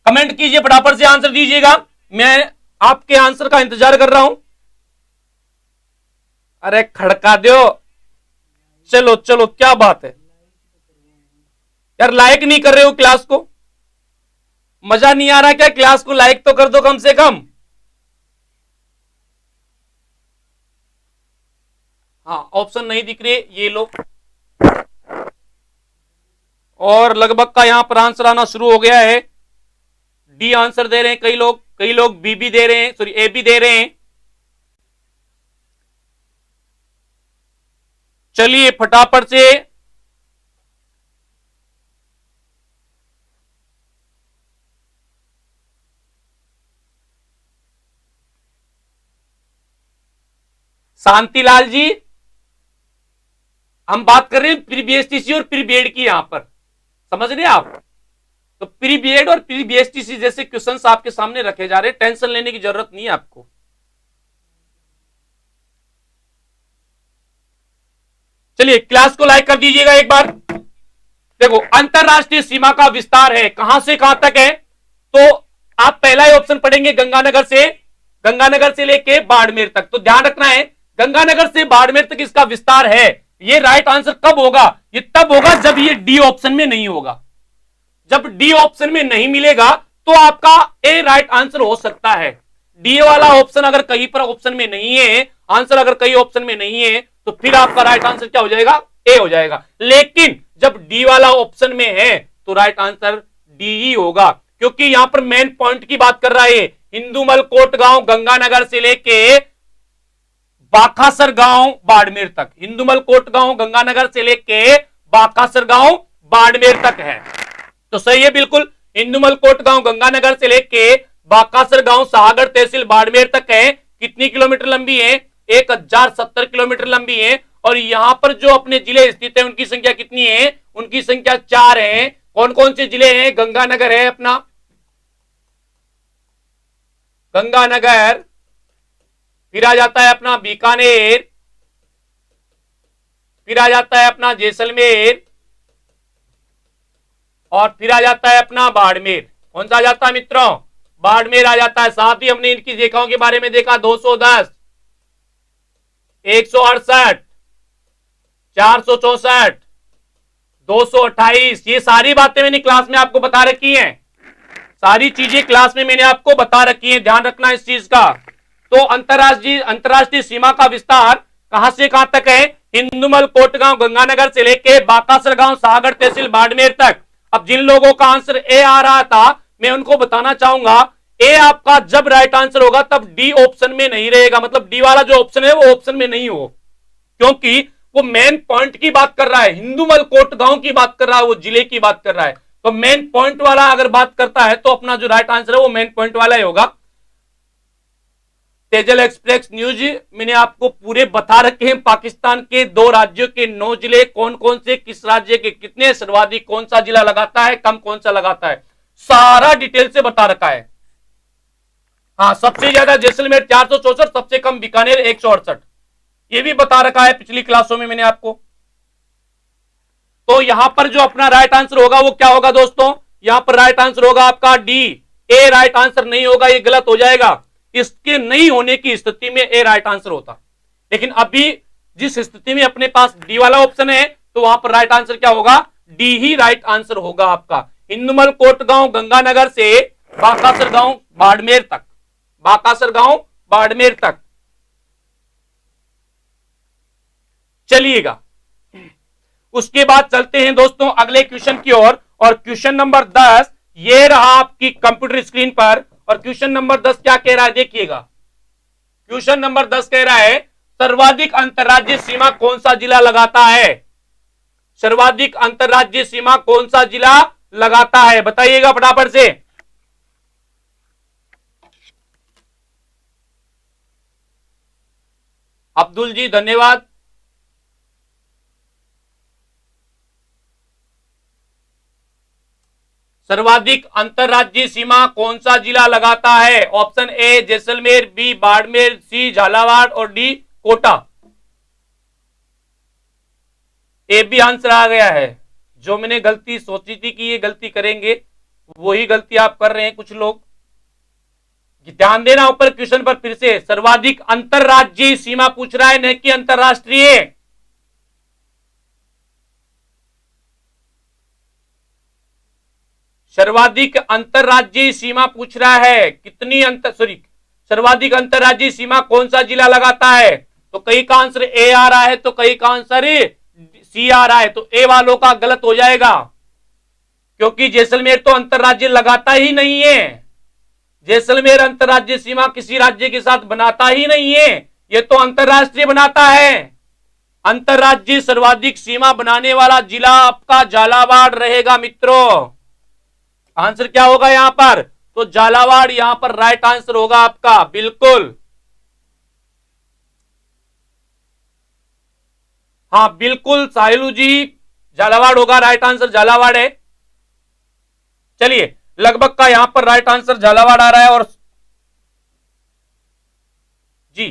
कमेंट कीजिए, फटाफट से आंसर दीजिएगा। मैं आपके आंसर का इंतजार कर रहा हूं। अरे खड़का दो, चलो चलो, क्या बात है यार, लाइक नहीं कर रहे हो क्लास को? मजा नहीं आ रहा क्या? क्लास को लाइक तो कर दो कम से कम। हाँ ऑप्शन नहीं दिख रहे, ये लो। और लगभग का यहां पर आंसर आना शुरू हो गया है। डी आंसर दे रहे हैं कई लोग, कई लोग बी भी दे रहे हैं, सॉरी ए भी दे रहे हैं। चलिए फटाफट से, शांतिलाल जी, हम बात कर रहे हैं प्री बीएसटीसी और प्री बीएड की, यहां पर समझ रहे हैं आप। तो प्री बीएड और प्री बीएसटीसी जैसे क्वेश्चंस आपके सामने रखे जा रहे हैं, टेंशन लेने की जरूरत नहीं है आपको। चलिए क्लास को लाइक कर दीजिएगा एक बार। देखो अंतरराष्ट्रीय सीमा का विस्तार है, कहां से कहां तक है, तो आप पहला ही ऑप्शन पढ़ेंगे गंगानगर से लेके बाड़मेर तक। तो ध्यान रखना है गंगानगर से बाड़मेर तक इसका विस्तार है। ये राइट आंसर कब होगा, ये तब होगा जब ये डी ऑप्शन में नहीं होगा। जब डी ऑप्शन में नहीं मिलेगा तो आपका ए राइट आंसर हो सकता है। डी वाला ऑप्शन अगर कहीं पर ऑप्शन में नहीं है, आंसर अगर कहीं ऑप्शन में नहीं है, तो फिर आपका राइट आंसर क्या हो जाएगा, ए हो जाएगा। लेकिन जब डी वाला ऑप्शन में है तो राइट आंसर डी ही होगा, क्योंकि यहां पर मेन पॉइंट की बात कर रहा है। हिंदूमल कोटगांव गंगानगर से लेके बाकासर गांव बाड़मेर तक, हिंदूमल कोटगांव गंगानगर से लेके बाकासर गांव बाड़मेर तक है। तो सही है बिल्कुल, हिंदूमल कोटगांव गंगानगर से लेके बाकासर गांव सागर तहसील बाड़मेर तक है। कितनी किलोमीटर लंबी है, 1070 किलोमीटर लंबी है। और यहां पर जो अपने जिले स्थित है उनकी संख्या कितनी है, उनकी संख्या 4 है। कौन कौन से जिले हैं, गंगानगर है अपना, गंगानगर, फिर आ जाता है अपना बीकानेर, फिर आ जाता है अपना जैसलमेर, और फिर आ जाता है अपना बाड़मेर। कौन सा आ जाता है मित्रों, बाड़मेर आ जाता है। साथ ही हमने इनकी रेखाओं के बारे में देखा, 210, 168, 464, 228, ये सारी बातें मैंने क्लास में आपको बता रखी हैं। सारी चीजें क्लास में मैंने आपको बता रखी है, ध्यान रखना इस चीज का। तो अंतरराष्ट्रीय सीमा का विस्तार कहां से कहां तक है, हिंदूमल कोटगांव गंगानगर से लेके बाकासर गांव सागर तहसील बाड़मेर तक। अब जिन लोगों का आंसर ए आ रहा था मैं उनको बताना चाहूंगा, ए आपका जब राइट आंसर होगा तब डी ऑप्शन में नहीं रहेगा। मतलब डी वाला जो ऑप्शन है वो ऑप्शन में नहीं हो, क्योंकि वो मेन पॉइंट की बात कर रहा है, हिंदूमल कोटगांव की बात कर रहा है, वो जिले की बात कर रहा है। तो मेन पॉइंट वाला अगर बात करता है तो अपना जो राइट आंसर है वो मेन पॉइंट वाला ही होगा। तेजल एक्सप्रेस न्यूज मैंने आपको पूरे बता रखे हैं, पाकिस्तान के 2 राज्यों के 9 जिले कौन कौन से, किस राज्य के कितने, सर्वाधिक कौन सा जिला लगाता है, कम कौन सा लगाता है, सारा डिटेल से बता रखा है। हाँ, सबसे ज्यादा जैसलमेर 464, सबसे कम बीकानेर 168, ये भी बता रखा है पिछली क्लासों में मैंने आपको। तो यहां पर जो अपना राइट आंसर होगा वो क्या होगा दोस्तों, यहां पर राइट आंसर होगा आपका डी। ए राइट आंसर नहीं होगा, ये गलत हो जाएगा। इसके नहीं होने की स्थिति में ए राइट आंसर होता, लेकिन अभी जिस स्थिति में अपने पास डी वाला ऑप्शन है तो वहां पर राइट आंसर क्या होगा, डी ही राइट आंसर होगा आपका। हिंदूमल कोटगांव गंगानगर से बाकासर गांव बाड़मेर तक, बाकासर गांव बाड़मेर तक। चलिएगा उसके बाद चलते हैं दोस्तों अगले क्वेश्चन की ओर। और क्वेश्चन नंबर 10 ये रहा आपकी कंप्यूटर स्क्रीन पर। और क्वेश्चन नंबर 10 क्या कह रहा है देखिएगा। क्वेश्चन नंबर 10 कह रहा है सर्वाधिक अंतरराज्यीय सीमा कौन सा जिला लगाता है, सर्वाधिक अंतरराज्यीय सीमा कौन सा जिला लगाता है, बताइएगा फटाफट से। अब्दुल जी धन्यवाद। सर्वाधिक अंतरराज्यीय सीमा कौन सा जिला लगाता है, option A Jaisalmer, B Barmer, C Jhalawar और डी कोटा। ए भी आंसर आ गया है। जो मैंने गलती सोची थी कि ये गलती करेंगे वही गलती आप कर रहे हैं कुछ लोग। ध्यान देना ऊपर क्वेश्चन पर फिर से, सर्वाधिक अंतरराज्यीय सीमा पूछ रहा है, न कि अंतरराष्ट्रीय। सर्वाधिक अंतरराज्यीय सीमा पूछ रहा है, कितनी सर्वाधिक अंतरराज्यीय सीमा कौन सा जिला लगाता है। तो कई का आंसर ए आ रहा है, तो कई का आंसर सी आ रहा है। तो ए वालों का गलत हो जाएगा, क्योंकि जैसलमेर तो अंतरराज्यीय लगाता ही नहीं है। जैसलमेर अंतरराज्यीय सीमा किसी राज्य के साथ बनाता ही नहीं है, ये तो अंतरराष्ट्रीय बनाता है। अंतरराज्यीय सर्वाधिक सीमा बनाने वाला जिला आपका झालावाड़ रहेगा मित्रों। आंसर क्या होगा यहां पर, तो झालावाड़ यहां पर राइट आंसर होगा आपका, बिल्कुल। हाँ बिल्कुल साहिलू जी, झालावाड़ होगा, राइट आंसर झालावाड़ है। चलिए लगभग का यहां पर राइट आंसर झालावाड़ आ रहा है। और जी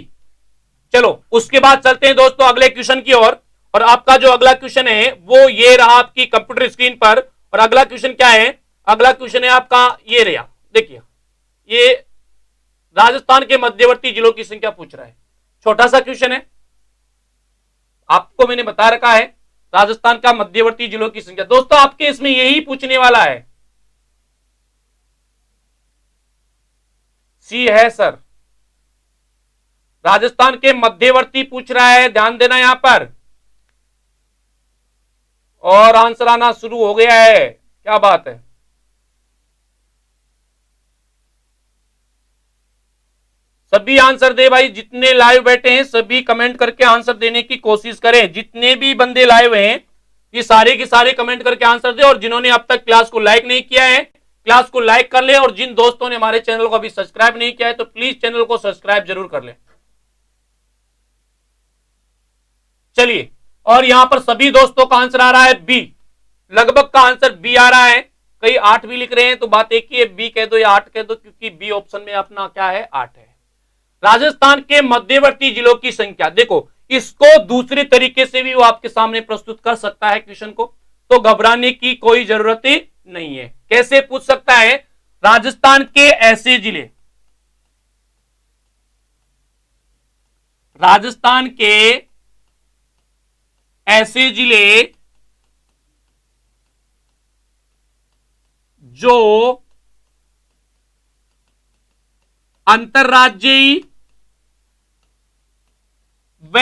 चलो उसके बाद चलते हैं दोस्तों अगले क्वेश्चन की ओर। और आपका जो अगला क्वेश्चन है वो ये रहा आपकी कंप्यूटर स्क्रीन पर। और अगला क्वेश्चन क्या है? अगला क्वेश्चन है आपका ये रहा, देखिए ये राजस्थान के मध्यवर्ती जिलों की संख्या पूछ रहा है। छोटा सा क्वेश्चन है, आपको मैंने बता रखा है राजस्थान का मध्यवर्ती जिलों की संख्या। दोस्तों आपके इसमें यही पूछने वाला है। सी है सर, राजस्थान के मध्यवर्ती पूछ रहा है, ध्यान देना यहां पर। और आंसर आना शुरू हो गया है, क्या बात है। सभी आंसर दे भाई, जितने लाइव बैठे हैं सभी कमेंट करके आंसर देने की कोशिश करें। जितने भी बंदे लाइव हैं ये सारे के सारे कमेंट करके आंसर दे। और जिन्होंने अब तक क्लास को लाइक नहीं किया है क्लास को लाइक कर ले। और जिन दोस्तों ने हमारे चैनल को अभी सब्सक्राइब नहीं किया है तो प्लीज चैनल को सब्सक्राइब जरूर कर ले। चलिए, और यहां पर सभी दोस्तों का आंसर आ रहा है बी। लगभग का आंसर बी आ रहा है। कई 8 भी लिख रहे हैं तो बात एक ही है, बी कह दो या 8 कह दो, क्योंकि बी ऑप्शन में अपना क्या है 8 है। राजस्थान के मध्यवर्ती जिलों की संख्या, देखो इसको दूसरे तरीके से भी वो आपके सामने प्रस्तुत कर सकता है क्वेश्चन को, तो घबराने की कोई जरूरत ही नहीं है। कैसे पूछ सकता है? राजस्थान के ऐसे जिले, राजस्थान के ऐसे जिले जो अंतरराज्यीय व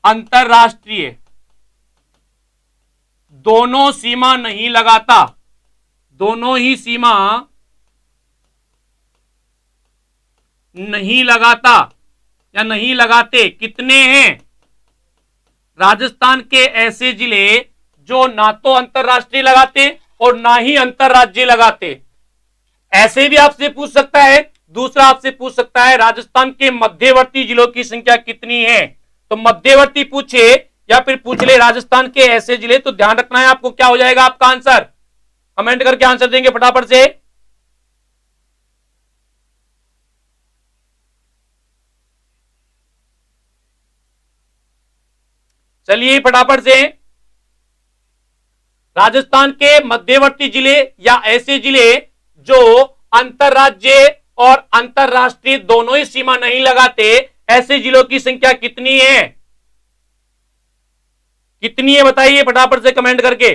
अंतरराष्ट्रीय दोनों सीमा नहीं लगाता, दोनों ही सीमा नहीं लगाता या नहीं लगाते। कितने हैं? राजस्थान के ऐसे जिले जो ना तो अंतरराष्ट्रीय लगाते और ना ही अंतरराज्यीय लगाते। ऐसे भी आपसे पूछ सकता है। दूसरा आपसे पूछ सकता है राजस्थान के मध्यवर्ती जिलों की संख्या कितनी है। तो मध्यवर्ती पूछे या फिर पूछ ले राजस्थान के ऐसे जिले, तो ध्यान रखना है आपको क्या हो जाएगा आपका आंसर। कमेंट करके आंसर देंगे फटाफट से। चलिए फटाफट से, राजस्थान के मध्यवर्ती जिले या ऐसे जिले जो अंतरराज्य और अंतरराष्ट्रीय दोनों ही सीमा नहीं लगाते, ऐसे जिलों की संख्या कितनी है? कितनी है बताइए फटाफट से कमेंट करके।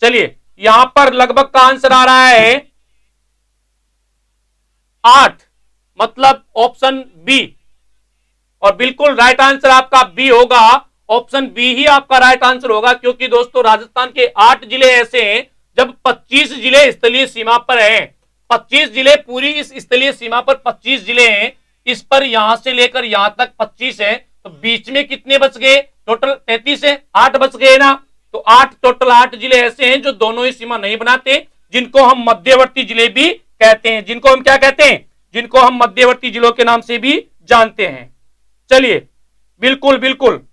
चलिए यहां पर लगभग का आंसर आ रहा है 8, मतलब ऑप्शन बी। और बिल्कुल राइट आंसर आपका बी होगा, ऑप्शन बी ही आपका राइट आंसर होगा। क्योंकि दोस्तों राजस्थान के 8 जिले ऐसे हैं, जब 25 जिले स्थलीय सीमा पर हैं, 25 जिले पूरी इस स्थलीय सीमा पर 25 जिले हैं, इस पर यहां से लेकर यहां तक 25 है, तो बीच में कितने बच गए? टोटल 33 है, 8 बच गए ना। तो 8 टोटल 8 जिले ऐसे हैं जो दोनों ही सीमा नहीं बनाते, जिनको हम मध्यवर्ती जिले भी कहते हैं। जिनको हम क्या कहते हैं? जिनको हम मध्यवर्ती जिलों के नाम से भी जानते हैं। चलिए बिल्कुल बिल्कुल,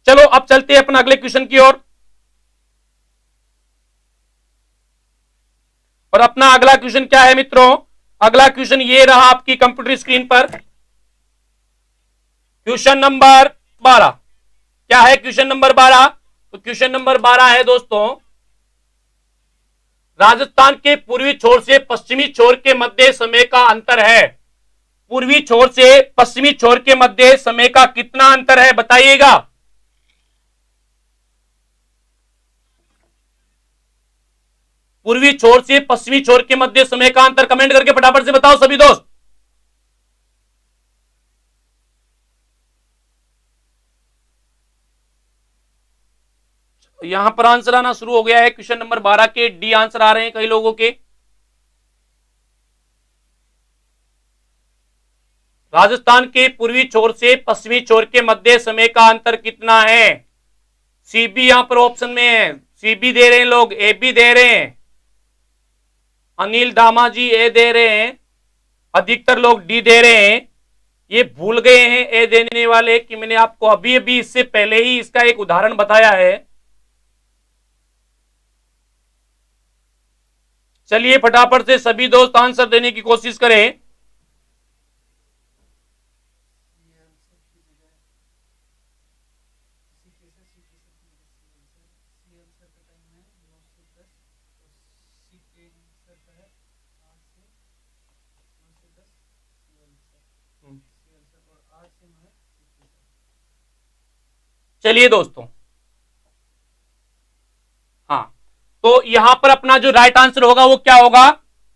चलो अब चलते हैं अपना अगले क्वेश्चन की ओर। और अपना अगला क्वेश्चन क्या है मित्रों? अगला क्वेश्चन ये रहा आपकी कंप्यूटर स्क्रीन पर, क्वेश्चन नंबर 12। क्या है क्वेश्चन नंबर 12? तो क्वेश्चन नंबर 12 है दोस्तों, राजस्थान के पूर्वी छोर से पश्चिमी छोर के मध्य समय का अंतर है। पूर्वी छोर से पश्चिमी छोर के मध्य समय का कितना अंतर है बताइएगा। पूर्वी छोर से पश्चिमी छोर के मध्य समय का अंतर कमेंट करके फटाफट से बताओ सभी दोस्त। यहां पर आंसर आना शुरू हो गया है। क्वेश्चन नंबर 12 के डी आंसर आ रहे हैं कई लोगों के। राजस्थान के पूर्वी छोर से पश्चिमी छोर के मध्य समय का अंतर कितना है? सी बी यहां पर ऑप्शन में है, सी भी दे रहे हैं लोग, ए भी दे रहे हैं, अनिल दामा जी ए दे रहे हैं, अधिकतर लोग डी दे रहे हैं। ये भूल गए हैं ए देने वाले कि मैंने आपको अभी अभी इससे पहले ही इसका एक उदाहरण बताया है। चलिए फटाफट से सभी दोस्त आंसर देने की कोशिश करें। चलिए दोस्तों, हाँ, तो यहां पर अपना जो राइट आंसर होगा वो क्या होगा,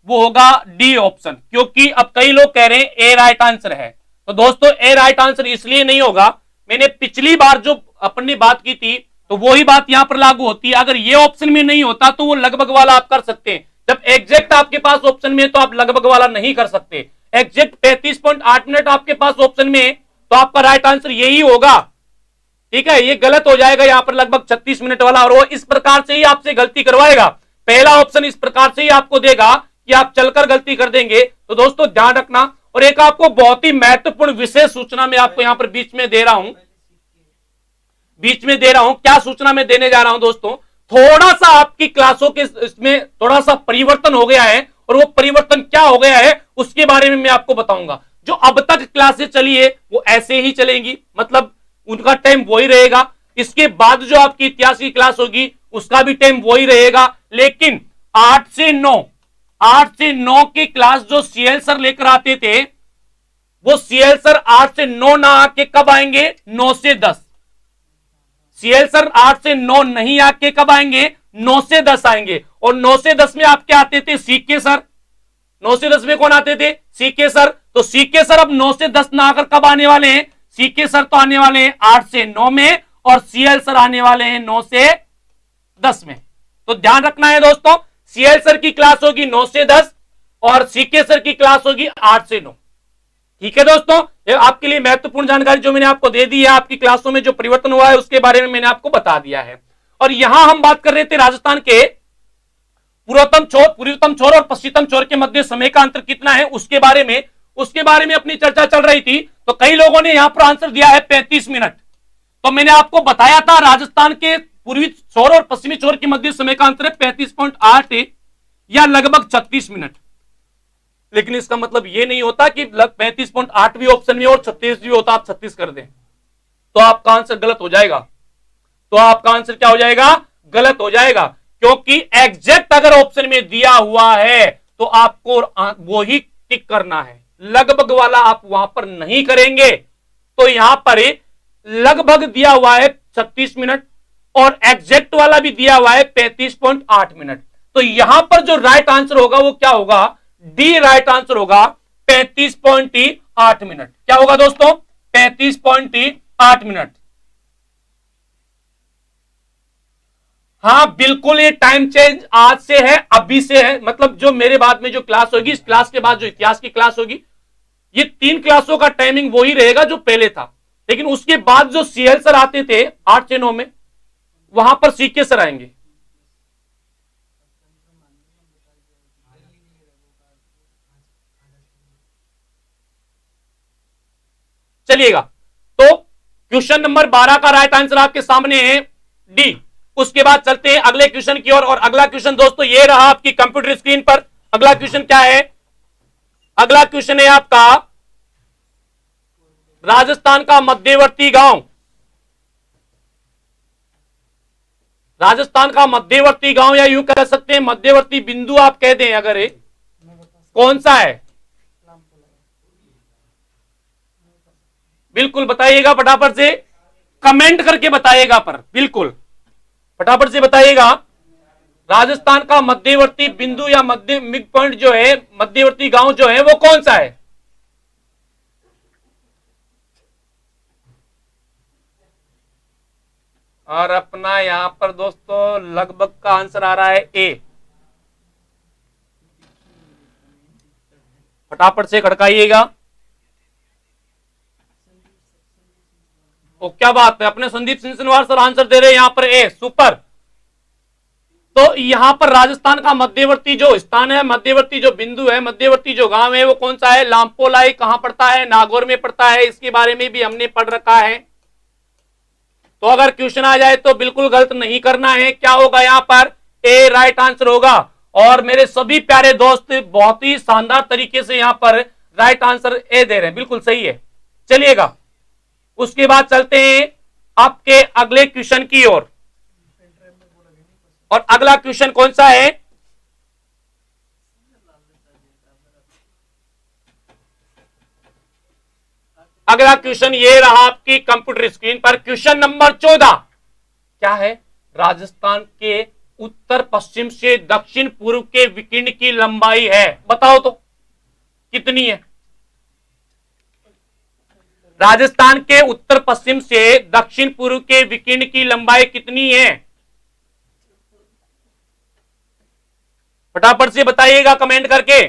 वो होगा डी ऑप्शन, क्योंकि अब कई लोग कह रहे हैं ए राइट आंसर है। तो दोस्तों ए राइट आंसर इसलिए नहीं होगा, मैंने पिछली बार जो अपनी बात की थी तो वही बात यहां पर लागू होती है। अगर ये ऑप्शन में नहीं होता तो वो लगभग वाला आप कर सकते हैं। जब एग्जैक्ट आपके पास ऑप्शन में है तो आप लगभग वाला नहीं कर सकते। एग्जैक्ट 35.8 मिनट आपके पास ऑप्शन में है तो आपका राइट आंसर यही होगा। ठीक है, ये गलत हो जाएगा यहां पर लगभग 36 मिनट वाला, और वो इस प्रकार से ही आपसे गलती करवाएगा। पहला ऑप्शन इस प्रकार से ही आपको देगा कि आप चलकर गलती कर देंगे। तो दोस्तों ध्यान रखना। और एक आपको बहुत ही महत्वपूर्ण विशेष सूचना मैं आपको यहां पर बीच में दे रहा हूं, क्या सूचना मैं देने जा रहा हूं दोस्तों, थोड़ा सा आपकी क्लासों के इसमें थोड़ा सा परिवर्तन हो गया है, और वो परिवर्तन क्या हो गया है उसके बारे में मैं आपको बताऊंगा। जो अब तक क्लासेस चली है वो ऐसे ही चलेंगी, मतलब उनका टाइम वही रहेगा। इसके बाद जो आपकी इतिहास की क्लास होगी उसका भी टाइम वही रहेगा, लेकिन 8 से 9 की क्लास जो सीएल सर लेकर आते थे वो सीएल सर 8 से 9 ना आके कब आएंगे, 9 से 10। सीएल सर 8 से 9 नहीं आके कब आएंगे, 9 से 10 आएंगे। और 9 से 10 में आपके आते थे सीके सर। 9 से 10 में कौन आते थे, सीके सर। तो सीके सर अब 9 से 10 ना आकर कब आने वाले हैं, सीके सर तो आने वाले हैं 8 से 9 में, और सीएल सर आने वाले हैं 9 से 10 में। तो ध्यान रखना है दोस्तों, सीएल सर की क्लास होगी 9 से 10 और सीके सर की क्लास होगी 8 से 9। ठीक है दोस्तों, ये आपके लिए महत्वपूर्ण जानकारी जो मैंने आपको दे दी है। आपकी क्लासों में जो परिवर्तन हुआ है उसके बारे में मैंने आपको बता दिया है। और यहां हम बात कर रहे थे राजस्थान के पूर्वोत्तम छोर और पश्चिमतम छोर के मध्य समय का अंतर कितना है उसके बारे में अपनी चर्चा चल रही थी। तो कई लोगों ने यहां पर आंसर दिया है 35 मिनट। तो मैंने आपको बताया था राजस्थान के पूर्वी छोर और पश्चिमी छोर के मध्य समय का अंतर है 35.8 या लगभग 36 मिनट। लेकिन इसका मतलब यह नहीं होता कि 35.8 भी ऑप्शन में और 36 भी होता, आप 36 कर दें तो आपका आंसर गलत हो जाएगा। तो आपका आंसर क्या हो जाएगा, गलत हो जाएगा, क्योंकि एग्जैक्ट अगर ऑप्शन में दिया हुआ है तो आपको वो ही टिक करना है, लगभग वाला आप वहां पर नहीं करेंगे। तो यहां पर लगभग दिया हुआ है 36 मिनट और एग्जैक्ट वाला भी दिया हुआ है 35.8 मिनट। तो यहां पर जो राइट आंसर होगा वो क्या होगा, डी राइट आंसर होगा 35.8 मिनट। क्या होगा दोस्तों, 35.8 मिनट। हाँ बिल्कुल, ये टाइम चेंज आज से है, अभी से है। मतलब जो मेरे बाद में जो क्लास होगी, इस क्लास के बाद जो इतिहास की क्लास होगी, ये 3 क्लासों का टाइमिंग वही रहेगा जो पहले था। लेकिन उसके बाद जो सीएल सर आते थे 8 से 9 में, वहां पर सीके सर आएंगे। चलिएगा, तो क्वेश्चन नंबर 12 का राइट आंसर आपके सामने है डी। उसके बाद चलते हैं अगले क्वेश्चन की ओर। और अगला क्वेश्चन दोस्तों ये रहा आपकी कंप्यूटर स्क्रीन पर। अगला क्वेश्चन क्या है, अगला क्वेश्चन है आपका राजस्थान का मध्यवर्ती गांव। राजस्थान का मध्यवर्ती गांव, या यूं कह सकते हैं मध्यवर्ती बिंदु आप कह दें अगर, कौन सा है, बिल्कुल बताइएगा फटाफट से, कमेंट करके बताइएगा, पर बिल्कुल फटाफट से बताइएगा। राजस्थान का मध्यवर्ती बिंदु या मध्य मिड पॉइंट जो है, मध्यवर्ती गांव जो है वो कौन सा है। और अपना यहां पर दोस्तों लगभग का आंसर आ रहा है ए। फटाफट से खड़काइएगा। तो क्या बात है, अपने संदीप सिंह सनवार सर आंसर दे रहे हैं यहां पर ए। सुपर, तो यहां पर राजस्थान का मध्यवर्ती जो स्थान है, मध्यवर्ती जो बिंदु है, मध्यवर्ती जो गांव है वो कौन सा है? लामपोलाई। कहां पड़ता है? नागौर में पड़ता है। इसके बारे में भी हमने पढ़ रखा है। तो अगर क्वेश्चन आ जाए तो बिल्कुल गलत नहीं करना है। क्या होगा यहां पर? ए राइट आंसर होगा। और मेरे सभी प्यारे दोस्त बहुत ही शानदार तरीके से यहां पर राइट आंसर ए दे रहे हैं, बिल्कुल सही है। चलिएगा, उसके बाद चलते हैं आपके अगले क्वेश्चन की ओर। और अगला क्वेश्चन कौन सा है? अगला क्वेश्चन ये रहा आपकी कंप्यूटर स्क्रीन पर, क्वेश्चन नंबर 14। क्या है? राजस्थान के उत्तर पश्चिम से दक्षिण पूर्व के विकिरण की लंबाई है, बताओ तो कितनी है? राजस्थान के उत्तर पश्चिम से दक्षिण पूर्व के विकिरण की लंबाई कितनी है? फटाफट से बताइएगा कमेंट करके।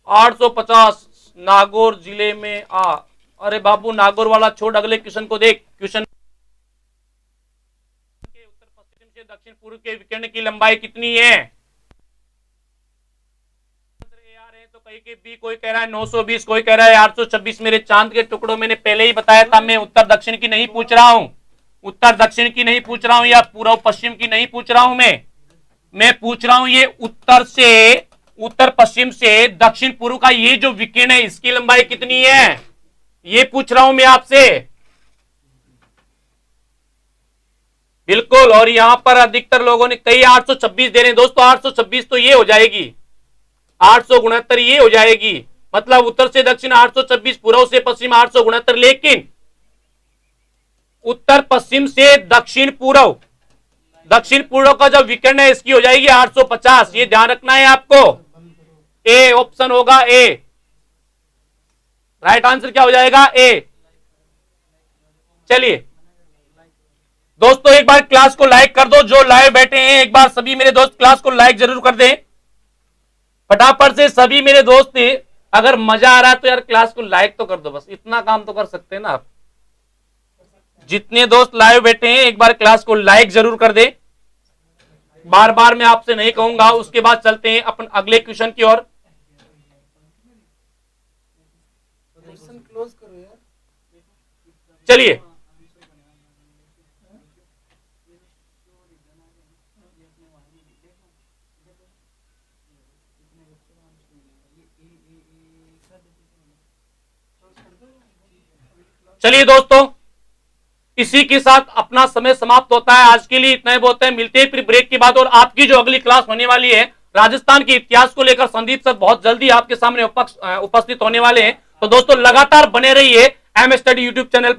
850 नागौर जिले में अरे बाबू नागौर वाला छोड़, अगले क्वेश्चन को देख। क्वेश्चन के उत्तर पश्चिम से दक्षिण पूर्व के विकिरण की लंबाई कितनी है? तो कहीं के बी, कोई कह रहा है 920, कोई कह रहा है 826। मेरे चांद के टुकड़ों, मैंने पहले ही बताया था मैं उत्तर दक्षिण की नहीं पूछ रहा हूं, उत्तर दक्षिण की नहीं पूछ रहा हूं या पूर्व पश्चिम की नहीं पूछ रहा हूं। मैं पूछ रहा हूं ये उत्तर पश्चिम से दक्षिण पूर्व का ये जो विकिरण है इसकी लंबाई कितनी है, ये पूछ रहा हूं मैं आपसे। बिल्कुल। और यहां पर अधिकतर लोगों ने कई 826 दे रहे हैं दोस्तों। 826 तो ये हो जाएगी, 869 ये हो जाएगी। मतलब उत्तर से दक्षिण 826, पूर्व से पश्चिम 869। लेकिन उत्तर पश्चिम से दक्षिण पूर्व का जो विकिरण है इसकी हो जाएगी 850। ये ध्यान रखना है आपको। ए ऑप्शन होगा ए, राइट आंसर क्या हो जाएगा? ए। चलिए दोस्तों, एक बार क्लास को लाइक कर दो। जो लाइव बैठे हैं एक बार सभी मेरे दोस्त क्लास को लाइक जरूर कर दें फटाफट से। सभी मेरे दोस्त, अगर मजा आ रहा है तो यार क्लास को लाइक तो कर दो, बस इतना काम तो कर सकते हैं ना आप। जितने दोस्त लाइव बैठे हैं एक बार क्लास को लाइक जरूर कर दे, बार बार मैं आपसे नहीं कहूंगा। उसके बाद चलते हैं अपन अगले क्वेश्चन की ओर। चलिए दोस्तों, इसी के साथ अपना समय समाप्त होता है। आज के लिए इतना ही बहुत है। मिलते हैं फिर ब्रेक के बाद। और आपकी जो अगली क्लास होने वाली है राजस्थान के इतिहास को लेकर, संदीप सर बहुत जल्दी आपके सामने उपस्थित होने वाले हैं। तो दोस्तों लगातार बने रहिए एम स्टडी यूट्यूब चैनल पर।